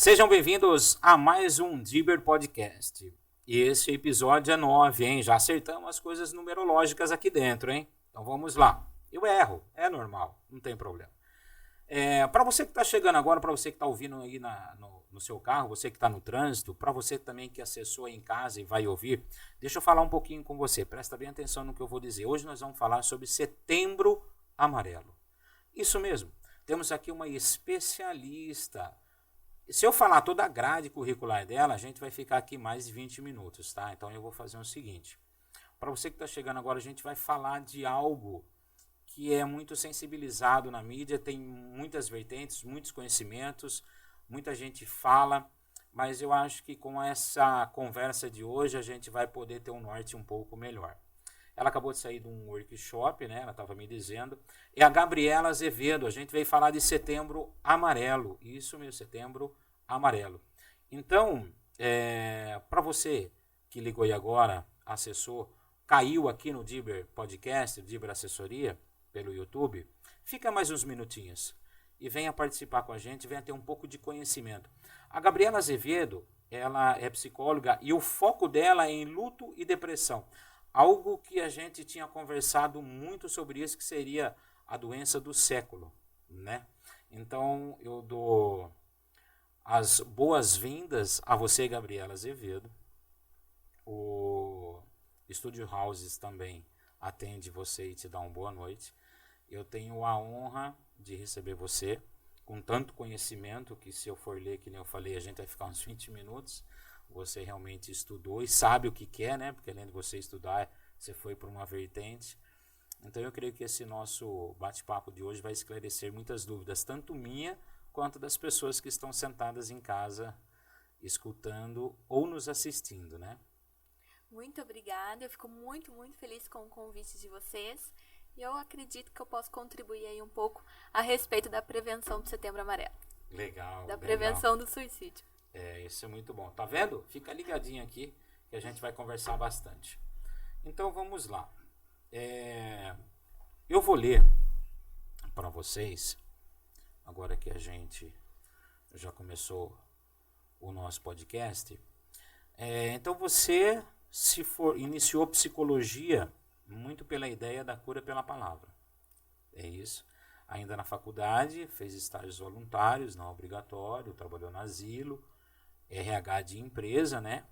Sejam bem-vindos a mais um Diber Podcast. E esse episódio é 9, hein? Já acertamos as coisas numerológicas aqui dentro, hein? Então vamos lá. Eu erro, é normal, não tem problema. Para você que está chegando agora, para você que está ouvindo aí no seu carro, você que está no trânsito, para você também que acessou aí em casa e vai ouvir, deixa eu falar um pouquinho com você. Presta bem atenção no que eu vou dizer. Hoje nós vamos falar sobre Setembro Amarelo. Isso mesmo, temos aqui uma especialista. Se eu falar toda a grade curricular dela, a gente vai ficar aqui mais de 20 minutos, tá? Então eu vou fazer o seguinte. Para você que está chegando agora, a gente vai falar de algo que é muito sensibilizado na mídia, tem muitas vertentes, muitos conhecimentos, muita gente fala, mas eu acho que com essa conversa de hoje a gente vai poder ter um norte um pouco melhor. Ela acabou de sair de um workshop, né? Ela estava me dizendo. É a Gabriela Azevedo. A gente veio falar de Setembro Amarelo. Isso mesmo, Setembro Amarelo. Então, para você que ligou aí agora, acessou, caiu aqui no Diber Podcast, Diber Assessoria, pelo YouTube, fica mais uns minutinhos e venha participar com a gente, venha ter um pouco de conhecimento. A Gabriela Azevedo, ela é psicóloga e o foco dela é em luto e depressão. Algo que a gente tinha conversado muito sobre isso, que seria a doença do século, né? Então, eu dou as boas-vindas a você, Gabriela Azevedo. O Studio Houses também atende você e te dá uma boa noite. Eu tenho a honra de receber você com tanto conhecimento que, se eu for ler, que nem eu falei, a gente vai ficar uns 20 minutos. Você realmente estudou e sabe o que quer, né? Porque além de você estudar, você foi para uma vertente. Então eu creio que esse nosso bate-papo de hoje vai esclarecer muitas dúvidas, tanto minha quanto das pessoas que estão sentadas em casa, escutando ou nos assistindo, né? Muito obrigada, eu fico muito feliz com o convite de vocês. E eu acredito que eu posso contribuir aí um pouco a respeito da prevenção do Setembro Amarelo. Legal. Da prevenção do suicídio. Isso é muito bom. Tá vendo? Fica ligadinho aqui que a gente vai conversar bastante. Então vamos lá. Eu vou ler para vocês, agora que a gente já começou o nosso podcast. Então você, se for, iniciou psicologia muito pela ideia da cura pela palavra. É isso. Ainda na faculdade, fez estágios voluntários, não obrigatório, trabalhou no asilo, RH de empresa, né?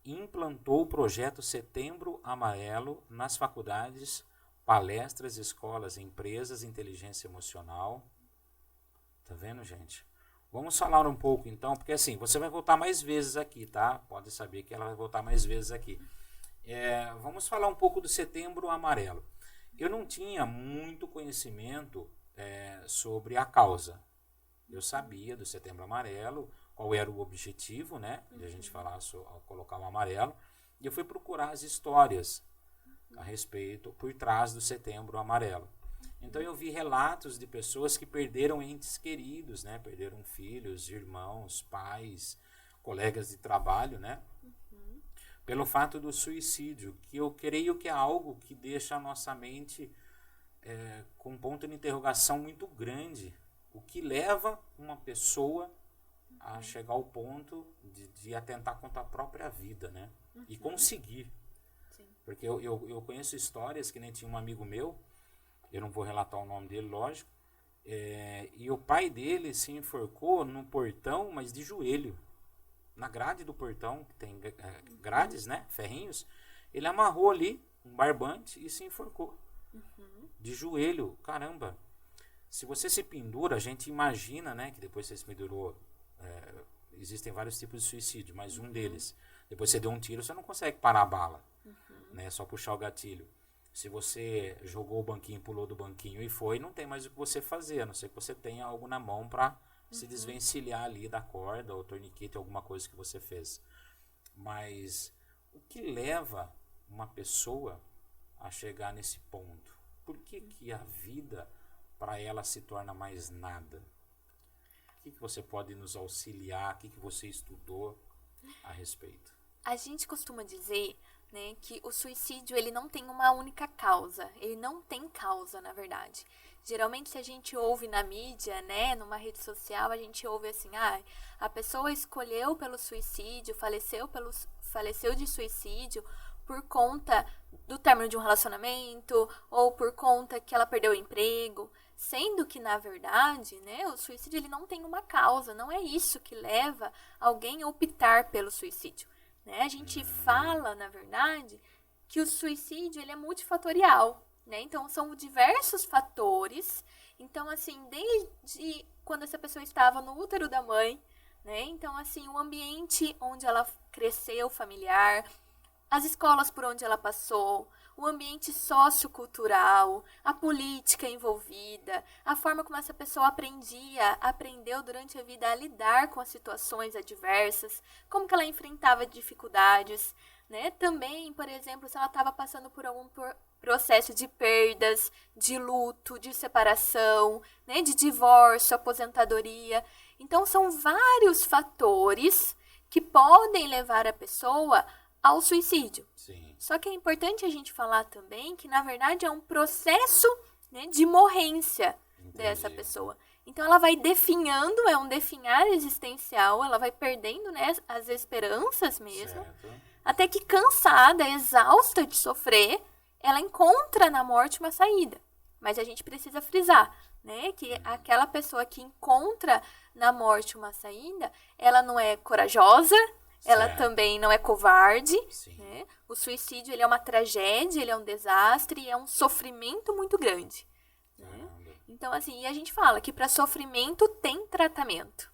Implantou o projeto Setembro Amarelo nas faculdades, palestras, escolas, empresas, inteligência emocional. Tá vendo, gente? Vamos falar um pouco então, porque assim, você vai voltar mais vezes aqui, tá? Pode saber que ela vai voltar mais vezes aqui. Vamos falar um pouco do Setembro Amarelo. Eu não tinha muito conhecimento sobre a causa. Eu sabia do Setembro Amarelo, qual era o objetivo, né? De a gente falar, colocar o amarelo. E eu fui procurar as histórias a respeito, por trás do Setembro Amarelo. Então eu vi relatos de pessoas que perderam entes queridos, né? Perderam filhos, irmãos, pais, colegas de trabalho, né? Pelo fato do suicídio, que eu creio que é algo que deixa a nossa mente com um ponto de interrogação muito grande. O que leva uma pessoa a chegar ao ponto de atentar contra a própria vida, né? E conseguir. Sim. Porque eu conheço histórias, que nem tinha um amigo meu, eu não vou relatar o nome dele, lógico, e o pai dele se enforcou no portão, mas de joelho. Na grade do portão, que tem grades, né? Ferrinhos. Ele amarrou ali um barbante e se enforcou. De joelho. Caramba. Se você se pendura, a gente imagina, né? Que depois você se pendurou. Existem vários tipos de suicídio, mas um deles. Depois você deu um tiro, você não consegue parar a bala. Né? É só puxar o gatilho. Se você jogou o banquinho, pulou do banquinho e foi, não tem mais o que você fazer. A não ser que você tenha algo na mão para se desvencilhar ali da corda ou torniquete, alguma coisa que você fez. Mas o que leva uma pessoa a chegar nesse ponto? Por que a vida, para ela, se torna mais nada? O que você pode nos auxiliar? O que você estudou a respeito? A gente costuma dizer né, que o suicídio ele não tem uma única causa, ele não tem causa, na verdade. Geralmente, se a gente ouve na mídia, né, numa rede social, a gente ouve assim, a pessoa escolheu pelo suicídio, faleceu de suicídio por conta do término de um relacionamento ou por conta que ela perdeu o emprego, sendo que, na verdade, né, o suicídio ele não tem uma causa, não é isso que leva alguém a optar pelo suicídio. Né? A gente fala, na verdade, que o suicídio ele é multifatorial. Né? Então, são diversos fatores. Então, assim, desde quando essa pessoa estava no útero da mãe, né? Então, assim, o ambiente onde ela cresceu, familiar, as escolas por onde ela passou, o ambiente sociocultural, a política envolvida, a forma como essa pessoa aprendeu durante a vida a lidar com as situações adversas, como que ela enfrentava dificuldades, né? Também, por exemplo, se ela estava passando por algum processo de perdas, de luto, de separação, né? De divórcio, aposentadoria. Então, são vários fatores que podem levar a pessoa ao suicídio. Sim. Só que é importante a gente falar também que, na verdade, é um processo, né, de morrência dessa pessoa. Então, ela vai definhando, é um definhar existencial, ela vai perdendo, né, as esperanças mesmo, até que cansada, exausta de sofrer, ela encontra na morte uma saída. Mas a gente precisa frisar, né, que aquela pessoa que encontra na morte uma saída, ela não é corajosa, ela também não é covarde, né? O suicídio ele é uma tragédia, ele é um desastre, é um sofrimento muito grande. Né? Então, assim, e a gente fala que para sofrimento tem tratamento.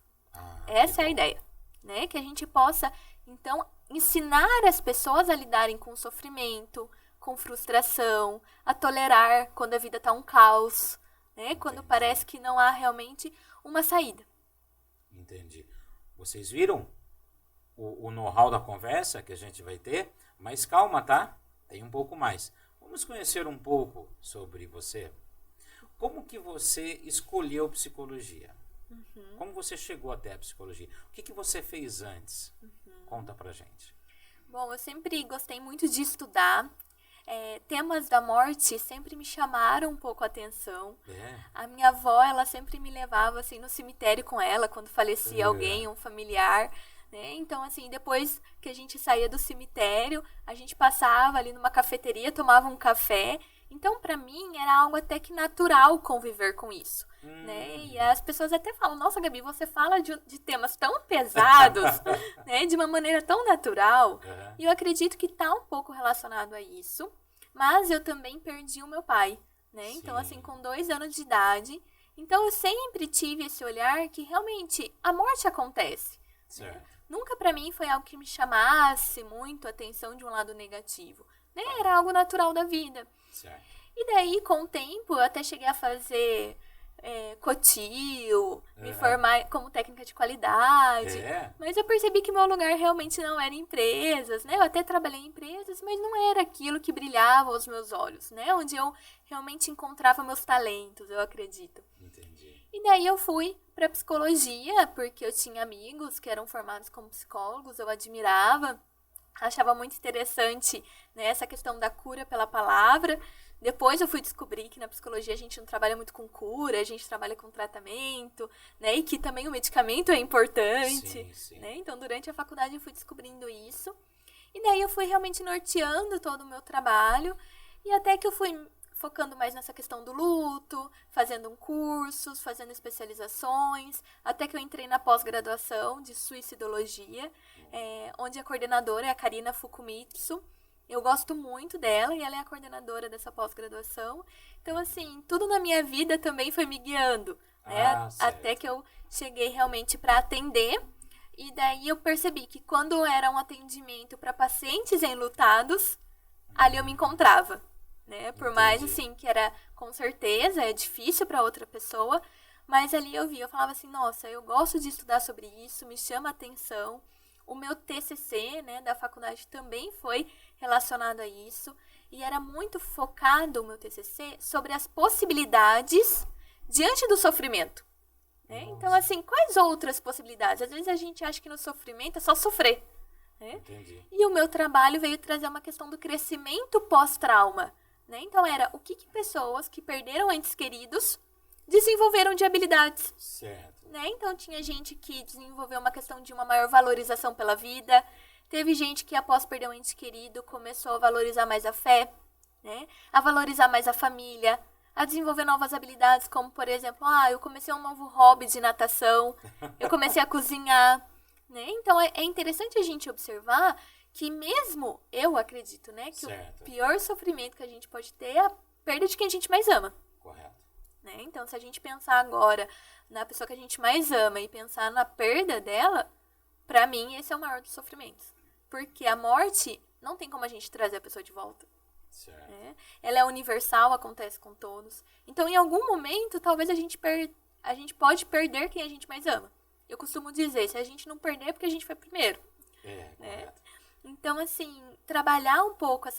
Essa é a ideia. Né? Que a gente possa, então, ensinar as pessoas a lidarem com o sofrimento, com frustração, a tolerar quando a vida está um caos, né? Quando parece que não há realmente uma saída. Entendi. Vocês viram o know-how da conversa que a gente vai ter, mas calma, tá? Tem um pouco mais. Vamos conhecer um pouco sobre você. Como que você escolheu psicologia? Como você chegou até a psicologia? O que você fez antes? Conta pra gente. Bom, eu sempre gostei muito de estudar. Temas da morte sempre me chamaram um pouco a atenção. A minha avó, ela sempre me levava assim no cemitério com ela quando falecia alguém, um familiar. Né? Então, assim, depois que a gente saía do cemitério, a gente passava ali numa cafeteria, tomava um café. Então, para mim, era algo até que natural conviver com isso. Né? E as pessoas até falam, nossa, Gabi, você fala de temas tão pesados, né? De uma maneira tão natural. E eu acredito que está um pouco relacionado a isso. Mas eu também perdi o meu pai. Né? Então, assim, com 2 anos de idade. Então, eu sempre tive esse olhar que realmente a morte acontece. Certo. Né? Nunca para mim foi algo que me chamasse muito a atenção de um lado negativo. Né? Era algo natural da vida. Certo. E daí, com o tempo, eu até cheguei a fazer COTIL, me formar como técnica de qualidade. Mas eu percebi que meu lugar realmente não era em empresas, né? Eu até trabalhei em empresas, mas não era aquilo que brilhava aos meus olhos, né? Onde eu realmente encontrava meus talentos, eu acredito. Entendi. E daí eu fui para psicologia, porque eu tinha amigos que eram formados como psicólogos, eu admirava, achava muito interessante, né, essa questão da cura pela palavra. Depois eu fui descobrir que na psicologia a gente não trabalha muito com cura, a gente trabalha com tratamento, né, e que também o medicamento é importante. Né? Então, durante a faculdade eu fui descobrindo isso. E daí eu fui realmente norteando todo o meu trabalho, e até que eu fui focando mais nessa questão do luto, fazendo cursos, fazendo especializações, até que eu entrei na pós-graduação de suicidologia, onde a coordenadora é a Karina Fukumitsu. Eu gosto muito dela e ela é a coordenadora dessa pós-graduação. Então, assim, tudo na minha vida também foi me guiando, né? Até que eu cheguei realmente para atender. E daí eu percebi que quando era um atendimento para pacientes enlutados, ali eu me encontrava. Né? Por mais assim que era, com certeza, é difícil para outra pessoa, mas ali eu falava assim, nossa, eu gosto de estudar sobre isso, me chama a atenção. O meu TCC, né, da faculdade também foi relacionado a isso, e era muito focado o meu TCC sobre as possibilidades diante do sofrimento. Né? Então, assim, quais outras possibilidades? Às vezes a gente acha que no sofrimento é só sofrer. Né? Entendi. E o meu trabalho veio trazer uma questão do crescimento pós-trauma. Né? Então era o que pessoas que perderam entes queridos desenvolveram de habilidades. Certo. Né? Então tinha gente que desenvolveu uma questão de uma maior valorização pela vida. Teve gente que após perder um ente querido começou a valorizar mais a fé, né? A valorizar mais a família, a desenvolver novas habilidades, como por exemplo, eu comecei um novo hobby de natação, eu comecei a cozinhar, né? Então é interessante a gente observar que mesmo, eu acredito, né, que certo. O pior sofrimento que a gente pode ter é a perda de quem a gente mais ama. Correto. Né? Então, se a gente pensar agora na pessoa que a gente mais ama e pensar na perda dela, pra mim, esse é o maior dos sofrimentos. Porque a morte não tem como a gente trazer a pessoa de volta. Certo. Né? Ela é universal, acontece com todos. Então, em algum momento, talvez a gente pode perder quem a gente mais ama. Eu costumo dizer, se a gente não perder, é porque a gente foi primeiro. Correto. Né? Então, assim, trabalhar um pouco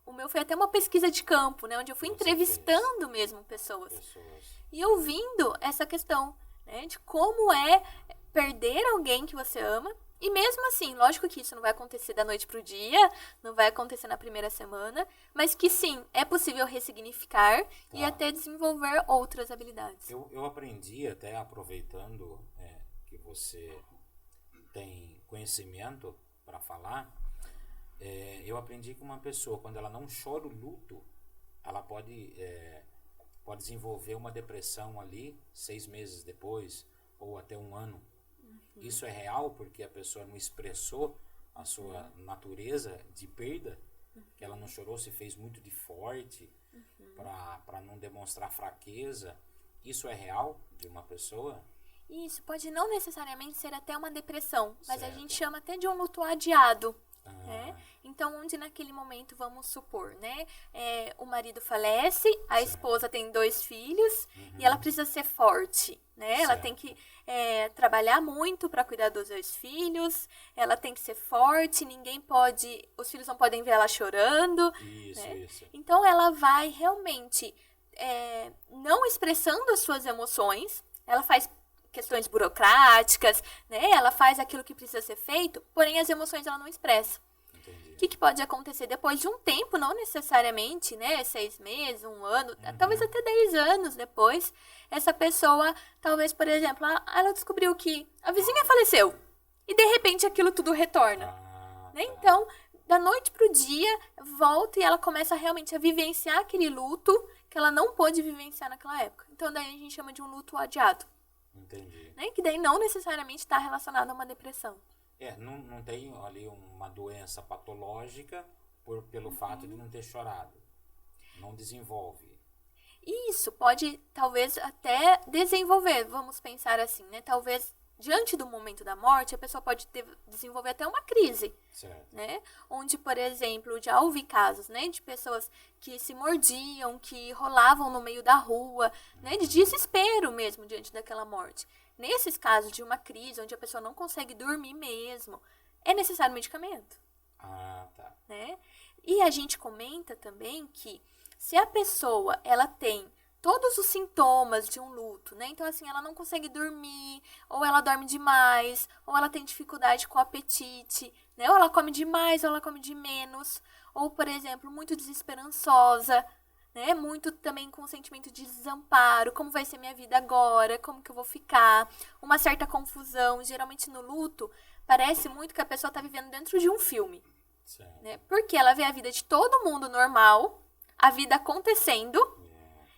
o meu foi até uma pesquisa de campo, né? Onde eu fui entrevistando mesmo pessoas. E ouvindo essa questão, né? De como é perder alguém que você ama. E mesmo assim, lógico que isso não vai acontecer da noite pro dia, não vai acontecer na primeira semana, mas que sim, é possível ressignificar e até desenvolver outras habilidades. Eu aprendi, até aproveitando que você tem conhecimento para falar, eu aprendi que uma pessoa, quando ela não chora o luto, ela pode desenvolver uma depressão ali 6 meses depois, ou até 1 ano. Isso é real porque a pessoa não expressou a sua natureza de perda, que ela não chorou, se fez muito de forte para não demonstrar fraqueza. Isso é real de uma pessoa? Isso pode não necessariamente ser até uma depressão, mas certo. A gente chama até de um luto adiado. Né? Então, onde naquele momento, vamos supor, né, o marido falece, a esposa tem 2 filhos e ela precisa ser forte, né? Ela tem que trabalhar muito para cuidar dos 2 filhos, ela tem que ser forte, os filhos não podem ver ela chorando. Isso, né? isso. Então, ela vai realmente não expressando as suas emoções, ela faz questões burocráticas, né? Ela faz aquilo que precisa ser feito, porém as emoções ela não expressa. O que pode acontecer depois de um tempo, não necessariamente, né? 6 meses, 1 ano, talvez até 10 anos depois, essa pessoa, talvez, por exemplo, ela descobriu que a vizinha faleceu e de repente aquilo tudo retorna. Né? Então, da noite pro dia, volta e ela começa realmente a vivenciar aquele luto que ela não pôde vivenciar naquela época. Então, daí a gente chama de um luto adiado. Entendi. Né? Que daí não necessariamente está relacionado a uma depressão. Não tem ali uma doença patológica pelo fato de não ter chorado. Não desenvolve. Isso pode, talvez, até desenvolver. Vamos pensar assim, né? Talvez, diante do momento da morte, a pessoa pode desenvolver até uma crise. Certo. Né? Onde, por exemplo, já ouvi casos, né? De pessoas que se mordiam, que rolavam no meio da rua, né? De desespero mesmo diante daquela morte. Nesses casos de uma crise, onde a pessoa não consegue dormir mesmo, é necessário medicamento. Tá. Né? E a gente comenta também que se a pessoa ela tem todos os sintomas de um luto, né? Então, assim, ela não consegue dormir, ou ela dorme demais, ou ela tem dificuldade com o apetite, né? Ou ela come demais, ou ela come de menos, ou, por exemplo, muito desesperançosa, né? Muito também com um sentimento de desamparo, como vai ser minha vida agora, como que eu vou ficar, uma certa confusão. Geralmente no luto, parece muito que a pessoa está vivendo dentro de um filme, né? Porque ela vê a vida de todo mundo normal, a vida acontecendo,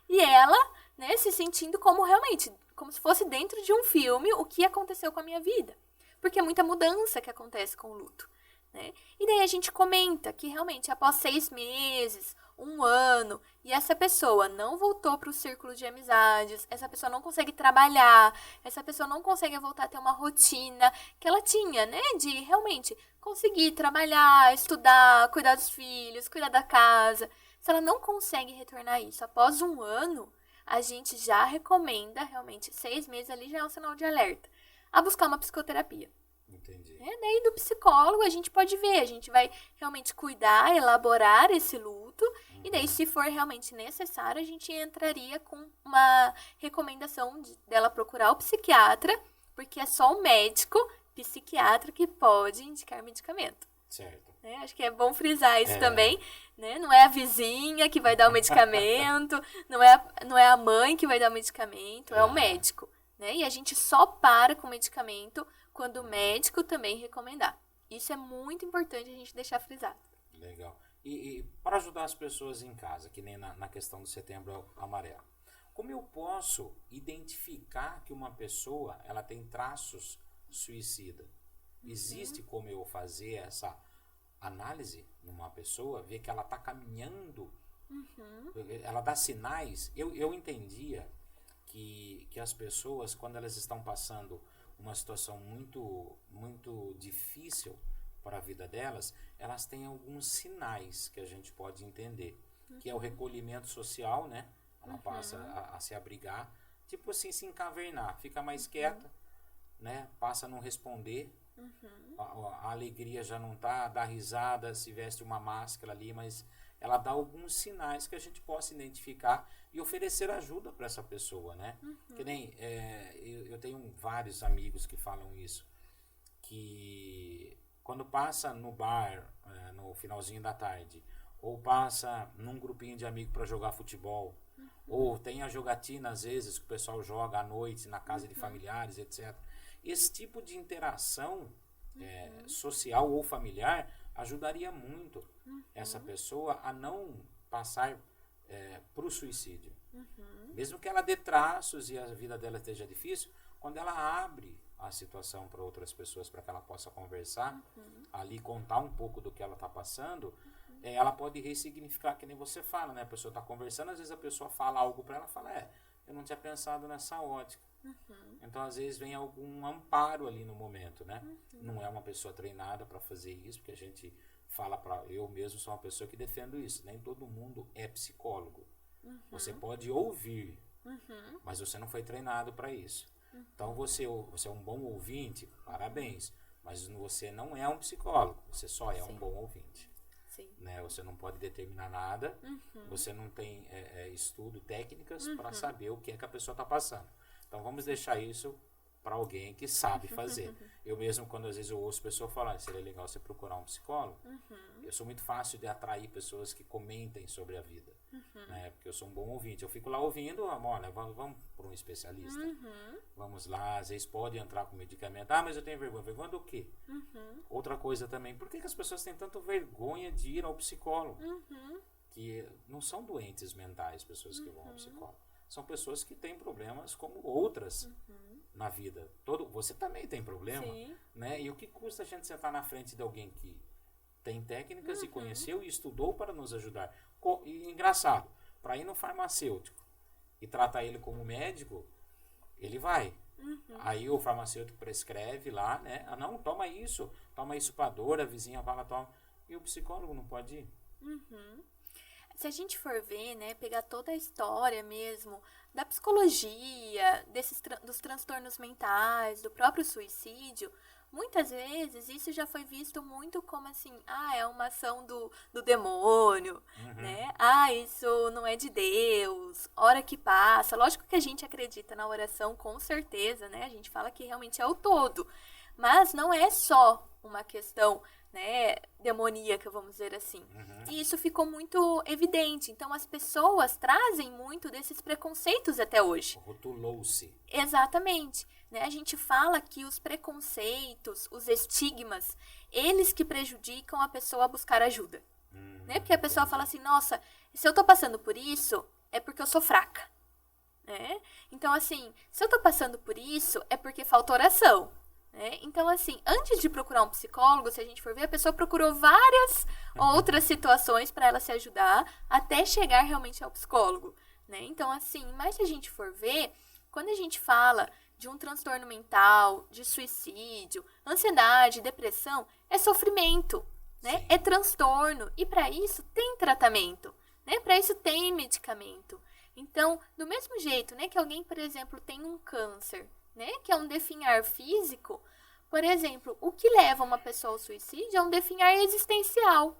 e ela, né, se sentindo como realmente, como se fosse dentro de um filme, o que aconteceu com a minha vida. Porque é muita mudança que acontece com o luto. Né? E daí a gente comenta que realmente após 6 meses, 1 ano, e essa pessoa não voltou para o círculo de amizades, essa pessoa não consegue trabalhar, essa pessoa não consegue voltar a ter uma rotina que ela tinha, né? De realmente conseguir trabalhar, estudar, cuidar dos filhos, cuidar da casa. Se ela não consegue retornar isso após 1 ano, a gente já recomenda, realmente, 6 meses ali já é um sinal de alerta, a buscar uma psicoterapia. Entendi. Daí do psicólogo a gente pode ver, a gente vai realmente cuidar, elaborar esse luto, e daí se for realmente necessário, a gente entraria com uma recomendação dela procurar o psiquiatra, porque é só o médico psiquiatra que pode indicar medicamento. Certo. Né? Acho que é bom frisar isso também, né? Não é a vizinha que vai dar o medicamento, não é a mãe que vai dar o medicamento, é o médico. Né? E a gente só para com o medicamento quando o médico também recomendar. Isso é muito importante a gente deixar frisado. Legal. E para ajudar as pessoas em casa, que nem na questão do Setembro Amarelo, como eu posso identificar que uma pessoa ela tem traços suicida? Existe como eu fazer essa análise numa pessoa, ver que ela está caminhando, ela dá sinais? Eu entendia que as pessoas, quando elas estão passando uma situação muito, muito difícil para a vida delas, elas têm alguns sinais que a gente pode entender, que é o recolhimento social, né? Ela passa a se abrigar, tipo assim, se encavernar, fica mais quieta, né? Passa a não responder, a alegria já não tá, dá risada, se veste uma máscara ali, mas ela dá alguns sinais que a gente possa identificar e oferecer ajuda para essa pessoa, né? Que nem, eu tenho vários amigos que falam isso, que quando passa no bar, no finalzinho da tarde, ou passa num grupinho de amigos para jogar futebol, ou tem a jogatina às vezes que o pessoal joga à noite na casa de familiares, etc. Esse tipo de interação social ou familiar ajudaria muito essa pessoa a não passar para o suicídio. Mesmo que ela dê traços e a vida dela esteja difícil, quando ela abre a situação para outras pessoas, para que ela possa conversar, ali contar um pouco do que ela está passando, ela pode ressignificar, que nem você fala, né? A pessoa está conversando, às vezes a pessoa fala algo para ela, fala, eu não tinha pensado nessa ótica. Então, às vezes, vem algum amparo ali no momento, né? Não é uma pessoa treinada para fazer isso, porque a gente fala eu mesmo sou uma pessoa que defendo isso. Nem todo mundo é psicólogo. Você pode ouvir, mas você não foi treinado para isso. Então, você é um bom ouvinte, parabéns. Mas você não é um psicólogo, você só é um bom ouvinte. Né? Você não pode determinar nada, você não tem estudo, técnicas para saber o que é que a pessoa está passando. Então, vamos deixar isso para alguém que sabe fazer. Eu mesmo, quando às vezes eu ouço pessoas falar, seria legal você procurar um psicólogo, eu sou muito fácil de atrair pessoas que comentem sobre a vida, né? Porque eu sou um bom ouvinte. Eu fico lá ouvindo, olha, vamos para um especialista. Vamos lá, às vezes pode entrar com medicamento. Mas eu tenho vergonha. Vergonha do quê? Outra coisa também, por que as pessoas têm tanta vergonha de ir ao psicólogo? Que não são doentes mentais, pessoas que vão ao psicólogo. São pessoas que têm problemas como outras na vida. Você também tem problema, né? E o que custa a gente sentar na frente de alguém que tem técnicas e conheceu e estudou para nos ajudar? E engraçado, para ir no farmacêutico e tratar ele como médico, ele vai. Aí o farmacêutico prescreve lá, né? Não, toma isso para dor, a vizinha fala, toma. E o psicólogo não pode ir? Se a gente for ver, né, pegar toda a história mesmo da psicologia, dos transtornos mentais, do próprio suicídio, muitas vezes isso já foi visto muito como assim, é uma ação do demônio, né? Isso não é de Deus, hora que passa. Lógico que a gente acredita na oração, com certeza, né? A gente fala que realmente é o todo, mas não é só uma questão, né, demoníaca, vamos dizer assim. E isso ficou muito evidente. Então, as pessoas trazem muito desses preconceitos até hoje. Rotulou-se. Exatamente. Né? A gente fala que os preconceitos, os estigmas, eles que prejudicam a pessoa a buscar ajuda. Né? Porque a pessoa fala assim, nossa, se eu tô passando por isso, é porque eu sou fraca. Né? Então, assim, se eu tô passando por isso, é porque falta oração. Então, assim, antes de procurar um psicólogo, se a gente for ver, a pessoa procurou várias outras situações para ela se ajudar até chegar realmente ao psicólogo, né? Então, assim, mas se a gente for ver, quando a gente fala de um transtorno mental, de suicídio, ansiedade, depressão, é sofrimento, né? É transtorno. E para isso tem tratamento, né? Para isso tem medicamento. Então, do mesmo jeito, né, que alguém, por exemplo, tem um câncer, né, que é um definhar físico, por exemplo, o que leva uma pessoa ao suicídio é um definhar existencial.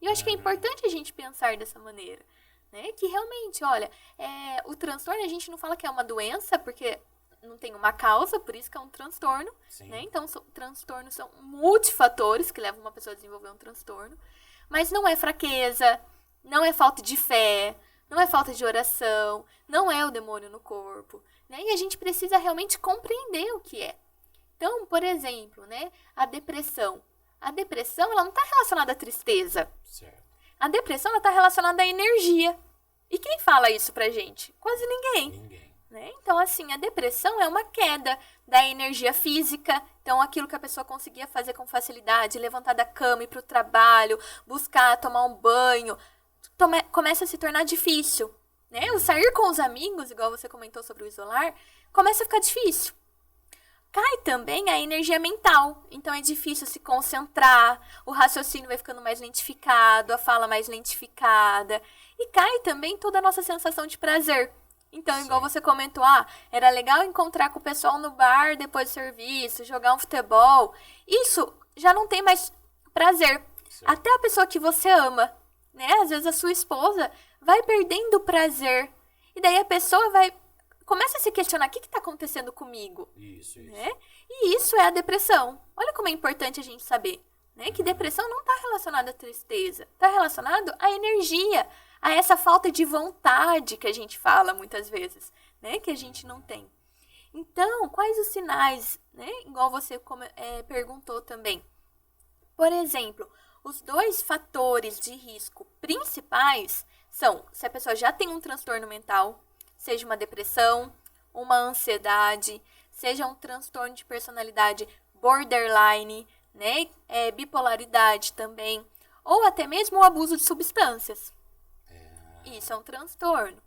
E eu acho que é importante a gente pensar dessa maneira, né, que realmente, olha, o transtorno a gente não fala que é uma doença, porque não tem uma causa, por isso que é um transtorno, Sim. né? Então, transtornos são multifatores que levam uma pessoa a desenvolver um transtorno. Mas não é fraqueza, não é falta de fé, não é falta de oração, não é o demônio no corpo, né? E a gente precisa realmente compreender o que é. Então, por exemplo, né, a depressão. A depressão, ela não está relacionada à tristeza. Certo. A depressão, ela está relacionada à energia. E quem fala isso pra gente? Quase ninguém. Ninguém. Né? Então, assim, a depressão é uma queda da energia física. Então, aquilo que a pessoa conseguia fazer com facilidade, levantar da cama, ir pro trabalho, buscar tomar um banho, começa a se tornar difícil. Né? O sair com os amigos, igual você comentou sobre o isolar, começa a ficar difícil. Cai também a energia mental. Então, é difícil se concentrar, o raciocínio vai ficando mais lentificado, a fala mais lentificada. E cai também toda a nossa sensação de prazer. Então, igual você comentou, era legal encontrar com o pessoal no bar depois do serviço, jogar um futebol. Isso já não tem mais prazer. Certo. Até a pessoa que você ama, né? Às vezes a sua esposa vai perdendo o prazer. E daí a pessoa começa a se questionar, o que está acontecendo comigo? Isso. Né? E isso é a depressão. Olha como é importante a gente saber, né? Que depressão não está relacionada à tristeza. Está relacionado à energia, a essa falta de vontade que a gente fala muitas vezes, né? Que a gente não tem. Então, quais os sinais, né? Igual você perguntou também. Por exemplo, os 2 fatores de risco principais são se a pessoa já tem um transtorno mental, seja uma depressão, uma ansiedade, seja um transtorno de personalidade borderline, né? Bipolaridade também, ou até mesmo o abuso de substâncias. Isso é um transtorno.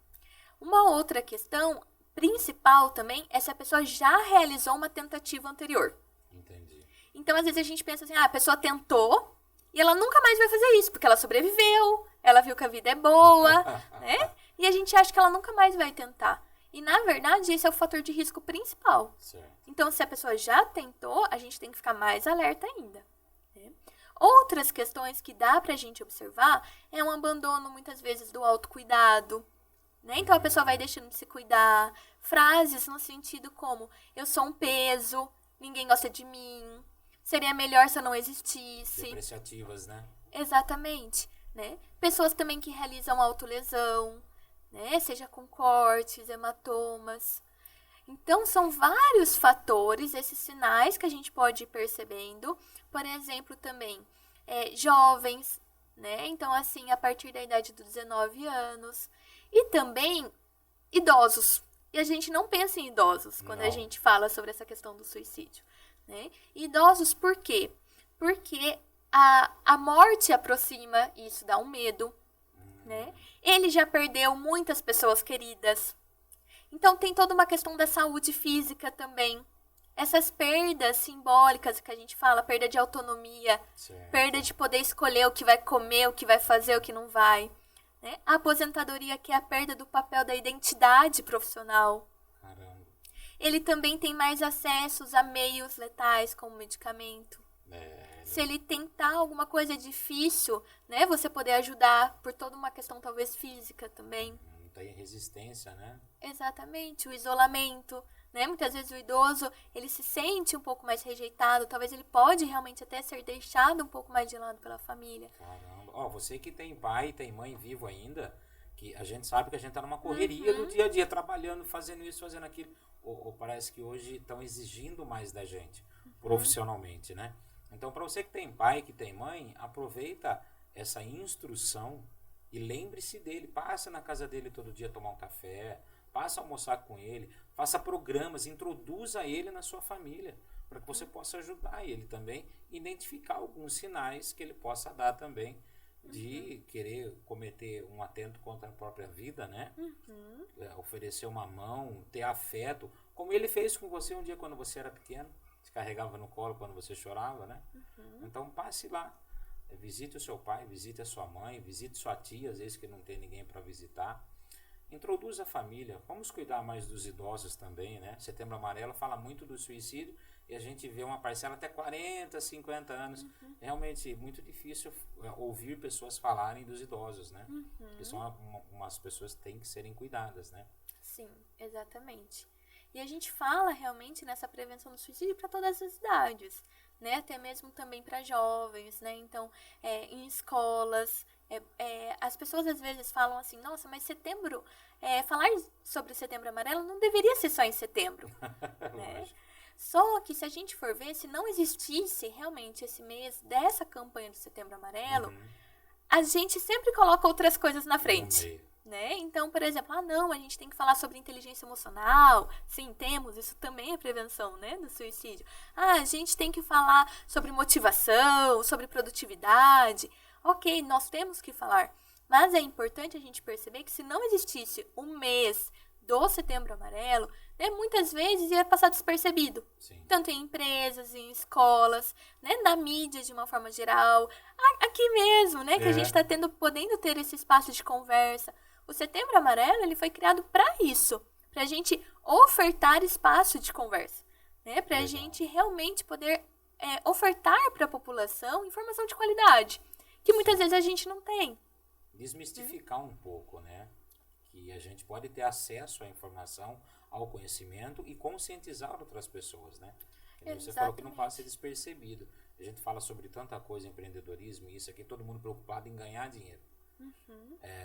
Uma outra questão principal também é se a pessoa já realizou uma tentativa anterior. Entendi. Então, às vezes a gente pensa assim, a pessoa tentou e ela nunca mais vai fazer isso, porque ela sobreviveu, ela viu que a vida é boa, né? E a gente acha que ela nunca mais vai tentar. E, na verdade, esse é o fator de risco principal. Certo. Então, se a pessoa já tentou, a gente tem que ficar mais alerta ainda. Né? Outras questões que dá pra gente observar é um abandono, muitas vezes, do autocuidado. Né? Então, a pessoa vai deixando de se cuidar. Frases no sentido como, eu sou um peso, ninguém gosta de mim, seria melhor se eu não existisse. Depreciativas, né? Exatamente. Né? Pessoas também que realizam autolesão, né? Seja com cortes, hematomas. Então, são vários fatores, esses sinais que a gente pode ir percebendo. Por exemplo, também, jovens, né? Então, assim, a partir da idade dos 19 anos. E também, idosos. E a gente não pensa em idosos quando a gente fala sobre essa questão do suicídio. Né? Idosos, por quê? Porque a morte aproxima, e isso dá um medo. Né? Ele já perdeu muitas pessoas queridas. Então, tem toda uma questão da saúde física também. Essas perdas simbólicas que a gente fala, perda de autonomia, certo. Perda de poder escolher o que vai comer, o que vai fazer, o que não vai. Né? A aposentadoria, que é a perda do papel da identidade profissional. Caramba. Ele também tem mais acessos a meios letais, como medicamento. Se ele tentar alguma coisa difícil, né, você poder ajudar por toda uma questão talvez física também. Tem resistência, né? Exatamente, o isolamento, né? Muitas vezes o idoso, ele se sente um pouco mais rejeitado, talvez ele pode realmente até ser deixado um pouco mais de lado pela família. Caramba, você que tem pai e tem mãe vivo ainda, que a gente sabe que a gente tá numa correria do dia a dia, trabalhando, fazendo isso, fazendo aquilo. Ou parece que hoje estão exigindo mais da gente, profissionalmente, né? Então, para você que tem pai, que tem mãe, aproveita essa instrução e lembre-se dele. Passa na casa dele todo dia tomar um café, passa a almoçar com ele, faça programas, introduza ele na sua família, para que você possa ajudar ele também, identificar alguns sinais que ele possa dar também de querer cometer um atento contra a própria vida, né? Oferecer uma mão, ter afeto, como ele fez com você um dia quando você era pequeno. Se carregava no colo quando você chorava, né? Então passe lá, visite o seu pai, visite a sua mãe, visite sua tia, às vezes que não tem ninguém para visitar. Introduza a família, vamos cuidar mais dos idosos também, né? Setembro Amarelo fala muito do suicídio e a gente vê uma parcela até 40, 50 anos. Realmente muito difícil ouvir pessoas falarem dos idosos, né? Que são umas pessoas que têm que serem cuidadas, né? Sim, exatamente. E a gente fala realmente nessa prevenção do suicídio para todas as idades, né? Até mesmo também para jovens, né? Então, em escolas, as pessoas às vezes falam assim, nossa, mas setembro, falar sobre o Setembro Amarelo não deveria ser só em setembro, né? Só que se a gente for ver, se não existisse realmente esse mês dessa campanha do Setembro Amarelo, a gente sempre coloca outras coisas na frente, né? Então, por exemplo, não, a gente tem que falar sobre inteligência emocional. Sim, temos, isso também é prevenção, né, do suicídio. A gente tem que falar sobre motivação, sobre produtividade. Ok, nós temos que falar. Mas é importante a gente perceber que se não existisse um mês do Setembro Amarelo, né, muitas vezes ia passar despercebido. Sim. Tanto em empresas, em escolas, né, na mídia de uma forma geral, aqui mesmo, né, que a gente está podendo ter esse espaço de conversa. O Setembro Amarelo ele foi criado para isso, para a gente ofertar espaço de conversa, né, para a gente realmente poder ofertar para a população informação de qualidade, que muitas vezes a gente não tem. Desmistificar um pouco, né? Que a gente pode ter acesso à informação, ao conhecimento e conscientizar outras pessoas, né? Você falou que não passa despercebido. A gente fala sobre tanta coisa, empreendedorismo, isso aqui, todo mundo preocupado em ganhar dinheiro.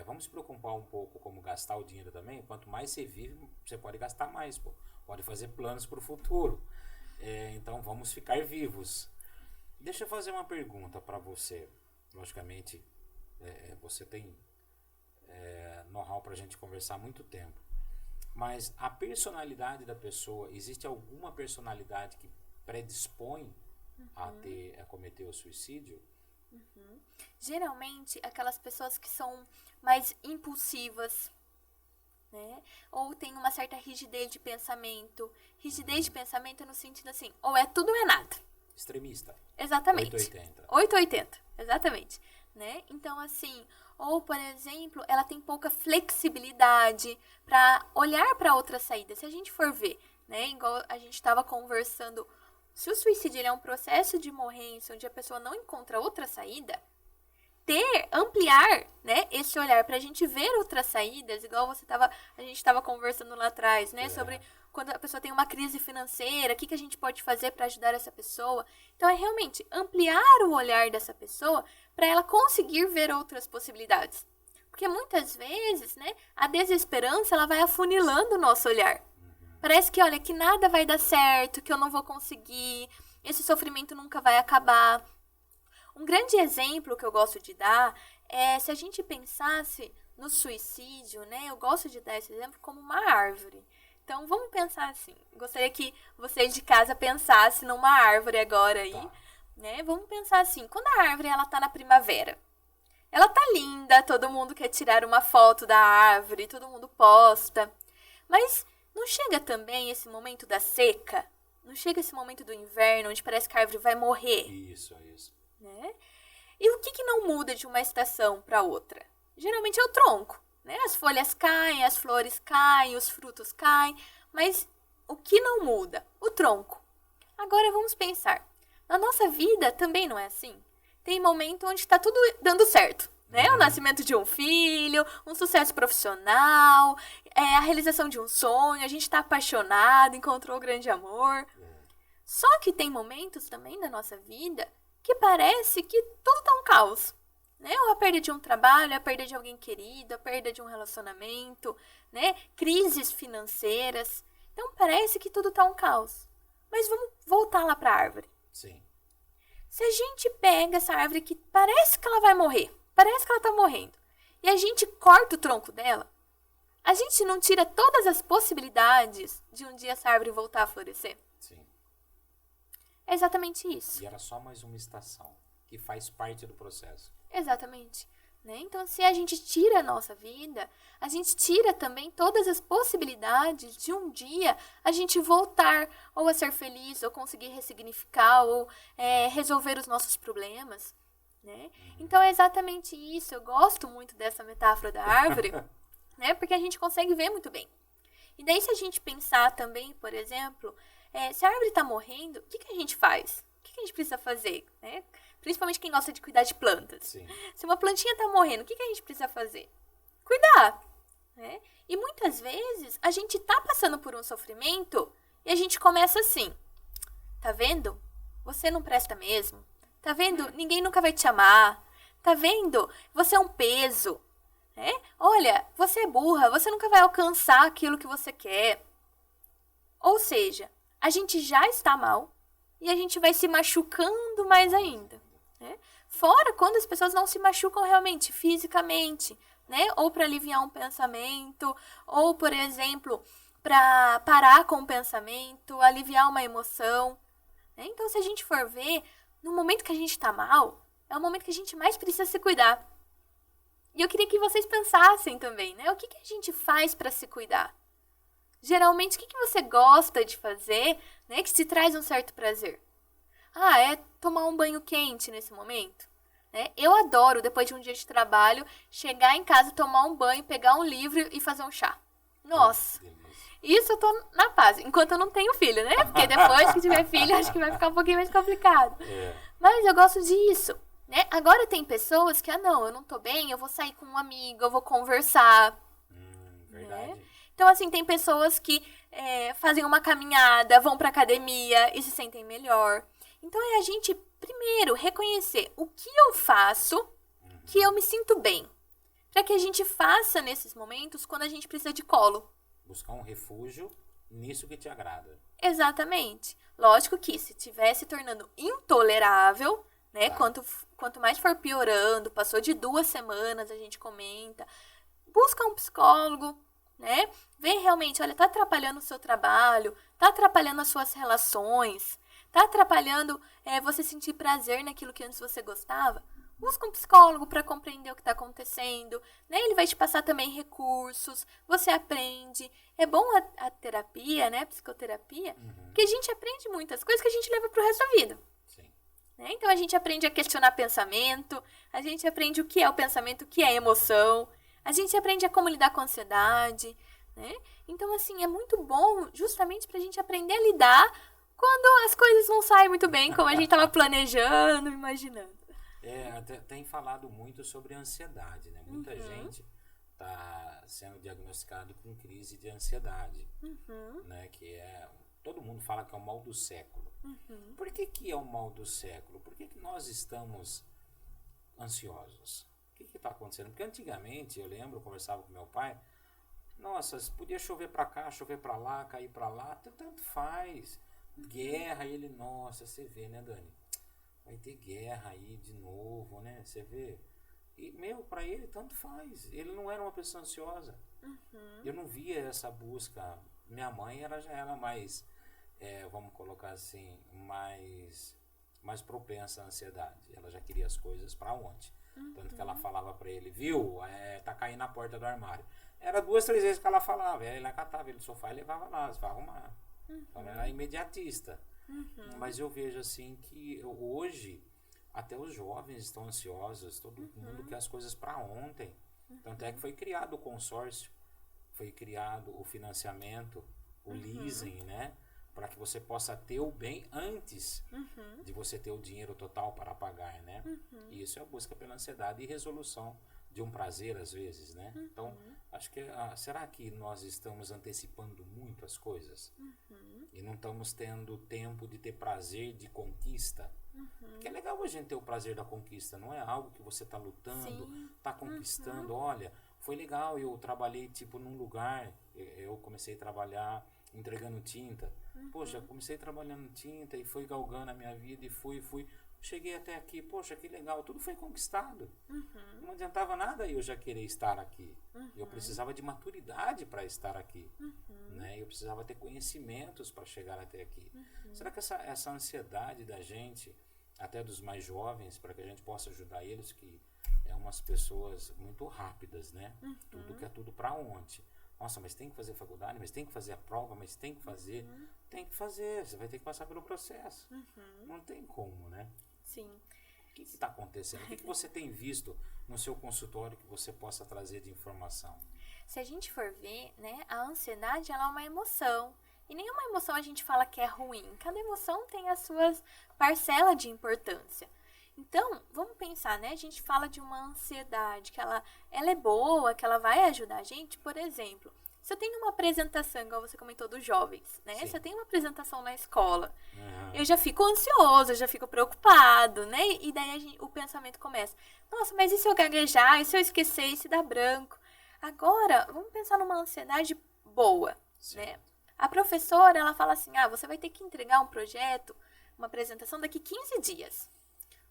Vamos se preocupar um pouco como gastar o dinheiro também. Quanto mais você vive, você pode gastar mais, pode fazer planos para o futuro. Então vamos ficar vivos. Deixa eu fazer uma pergunta para você. Logicamente, você tem know-how para a gente conversar há muito tempo. Mas a personalidade da pessoa, existe alguma personalidade que predispõe a cometer o suicídio? Geralmente, aquelas pessoas que são mais impulsivas, né? Ou tem uma certa rigidez de pensamento. Rigidez de pensamento no sentido assim, ou é tudo ou é nada. Extremista. Exatamente. 880. 880, exatamente. Né? Então, assim, ou, por exemplo, ela tem pouca flexibilidade para olhar para outra saída. Se a gente for ver, né, igual a gente estava conversando, se o suicídio ele é um processo de morrência onde a pessoa não encontra outra saída, ampliar, né, esse olhar para a gente ver outras saídas, igual a gente estava conversando lá atrás, né, sobre quando a pessoa tem uma crise financeira, o que a gente pode fazer para ajudar essa pessoa. Então, é realmente ampliar o olhar dessa pessoa para ela conseguir ver outras possibilidades. Porque muitas vezes, né, a desesperança ela vai afunilando o nosso olhar. Parece que, olha, que nada vai dar certo, que eu não vou conseguir, esse sofrimento nunca vai acabar. Um grande exemplo que eu gosto de dar é se a gente pensasse no suicídio, né? Eu gosto de dar esse exemplo como uma árvore. Então, vamos pensar assim. Gostaria que vocês de casa pensassem numa árvore agora aí, né? Vamos pensar assim, quando a árvore ela tá na primavera, ela tá linda, todo mundo quer tirar uma foto da árvore, todo mundo posta. Mas não chega também esse momento da seca? Não chega esse momento do inverno, onde parece que a árvore vai morrer? Isso. Né? E o que não muda de uma estação para outra? Geralmente é o tronco, né? As folhas caem, as flores caem, os frutos caem, mas o que não muda? O tronco. Agora vamos pensar, na nossa vida também não é assim? Tem momento onde está tudo dando certo, né? O nascimento de um filho, um sucesso profissional, a realização de um sonho, a gente está apaixonado, encontrou o grande amor. Só que tem momentos também da nossa vida que parece que tudo tá um caos, né? Ou a perda de um trabalho, a perda de alguém querido, a perda de um relacionamento, né? Crises financeiras. Então parece que tudo tá um caos. Mas vamos voltar lá para a árvore. Sim. Se a gente pega essa árvore que parece que ela vai morrer, parece que ela tá morrendo, e a gente corta o tronco dela, a gente não tira todas as possibilidades de um dia essa árvore voltar a florescer? Sim. É exatamente isso. E era só mais uma estação, que faz parte do processo. Exatamente. Né? Então, se a gente tira a nossa vida, a gente tira também todas as possibilidades de um dia a gente voltar ou a ser feliz, ou conseguir ressignificar, ou resolver os nossos problemas. Né? Então, é exatamente isso. Eu gosto muito dessa metáfora da árvore, né? Porque a gente consegue ver muito bem. E daí, se a gente pensar também, por exemplo, se a árvore está morrendo, o que a gente faz? O que a gente precisa fazer? Né? Principalmente quem gosta de cuidar de plantas. Sim. Se uma plantinha está morrendo, o que a gente precisa fazer? Cuidar. né? E muitas vezes a gente tá passando por um sofrimento e a gente começa assim, tá vendo? Você não presta mesmo. Tá vendo? Ninguém nunca vai te amar. Tá vendo? Você é um peso. Né? Olha, você é burra, você nunca vai alcançar aquilo que você quer. Ou seja, a gente já está mal e a gente vai se machucando mais ainda. Né? Fora quando as pessoas não se machucam realmente, fisicamente, né? Ou para aliviar um pensamento, ou, por exemplo, para parar com o pensamento, aliviar uma emoção. Né? Então, se a gente for ver, no momento que a gente está mal, é o momento que a gente mais precisa se cuidar. E eu queria que vocês pensassem também, né? O que a gente faz para se cuidar? Geralmente, o que você gosta de fazer, né? Que te traz um certo prazer? Ah, é tomar um banho quente nesse momento? Né? Eu adoro, depois de um dia de trabalho, chegar em casa, tomar um banho, pegar um livro e fazer um chá. Nossa, isso eu tô na paz. Enquanto eu não tenho filho, né? Porque depois que tiver filho, acho que vai ficar um pouquinho mais complicado. Mas eu gosto disso. Né? Agora tem pessoas que, não, eu não tô bem, eu vou sair com um amigo, eu vou conversar. Verdade. Né? Então, assim, tem pessoas que fazem uma caminhada, vão pra academia e se sentem melhor. Então, é a gente, primeiro, reconhecer o que eu faço que eu me sinto bem. Para que a gente faça nesses momentos quando a gente precisa de colo. Buscar um refúgio nisso que te agrada. Exatamente. Lógico que se estiver se tornando intolerável, né? Quanto mais for piorando, passou de 2 semanas, a gente comenta. Busca um psicólogo, né? Vê realmente, olha, tá atrapalhando o seu trabalho, tá atrapalhando as suas relações, tá atrapalhando você sentir prazer naquilo que antes você gostava. Busca um psicólogo para compreender o que está acontecendo, né? Ele vai te passar também recursos, você aprende. É bom a terapia, né? A psicoterapia, porque a gente aprende muitas coisas que a gente leva pro resto da vida. Né? Então, a gente aprende a questionar pensamento, a gente aprende o que é o pensamento, o que é emoção, a gente aprende a como lidar com a ansiedade, né? Então, assim, é muito bom justamente pra gente aprender a lidar quando as coisas não saem muito bem, como a gente tava planejando, imaginando. Tem falado muito sobre ansiedade, né? Muita gente tá sendo diagnosticado com crise de ansiedade, né? Que todo mundo fala que é o mal do século. Por que é o mal do século? Por que nós estamos ansiosos? O que está acontecendo? Porque antigamente, eu lembro, eu conversava com meu pai, nossa, podia chover para cá, chover para lá, cair para lá, tanto faz. Guerra, ele, nossa, você vê, né, Dani? Vai ter guerra aí de novo, né? Você vê? E, para ele, tanto faz. Ele não era uma pessoa ansiosa. Eu não via essa busca. Minha mãe, já era mais... vamos colocar assim, mais propensa à ansiedade. Ela já queria as coisas para ontem. Tanto que ela falava para ele, viu, tá caindo na porta do armário. Era 2, 3 vezes que ela falava. Ela catava ele no sofá e levava lá, vai arrumar. Ela era imediatista. Mas eu vejo assim que hoje até os jovens estão ansiosos, todo mundo quer as coisas para ontem. Tanto é que foi criado o consórcio, foi criado o financiamento, o leasing, né? Para que você possa ter o bem antes de você ter o dinheiro total para pagar, né? E isso é a busca pela ansiedade e resolução de um prazer, às vezes, né? Então, acho que, será que nós estamos antecipando muito as coisas? E não estamos tendo tempo de ter prazer de conquista? Porque é legal a gente ter o prazer da conquista, não é algo que você está lutando, está conquistando. Olha, foi legal, eu trabalhei, num lugar, eu comecei a trabalhar entregando tinta. Poxa, comecei trabalhando tinta e foi galgando a minha vida e fui. Cheguei até aqui, poxa, que legal, tudo foi conquistado. Não adiantava nada eu já querer estar aqui. Eu precisava de maturidade para estar aqui. Né? Eu precisava ter conhecimentos para chegar até aqui. Será que essa ansiedade da gente, até dos mais jovens, para que a gente possa ajudar eles, que é umas pessoas muito rápidas, né? Tudo que é tudo para ontem. Nossa, mas tem que fazer faculdade, mas tem que fazer a prova, mas tem que fazer. Tem que fazer, você vai ter que passar pelo processo. Não tem como, né? Sim. O que está acontecendo? O que você tem visto no seu consultório que você possa trazer de informação? Se a gente for ver, né, a ansiedade ela é uma emoção. E nenhuma emoção a gente fala que é ruim. Cada emoção tem as suas parcelas de importância. Então, vamos pensar, né? A gente fala de uma ansiedade, que ela é boa, que ela vai ajudar a gente. Por exemplo, se eu tenho uma apresentação, igual você comentou dos jovens, né? Sim. Se eu tenho uma apresentação na escola, Uhum. eu já fico ansioso, eu já fico preocupado, né? E daí o pensamento começa. Nossa, mas e se eu gaguejar? E se eu esquecer? E se dar branco? Agora, vamos pensar numa ansiedade boa, né? A professora, ela fala assim, você vai ter que entregar um projeto, uma apresentação daqui 15 dias.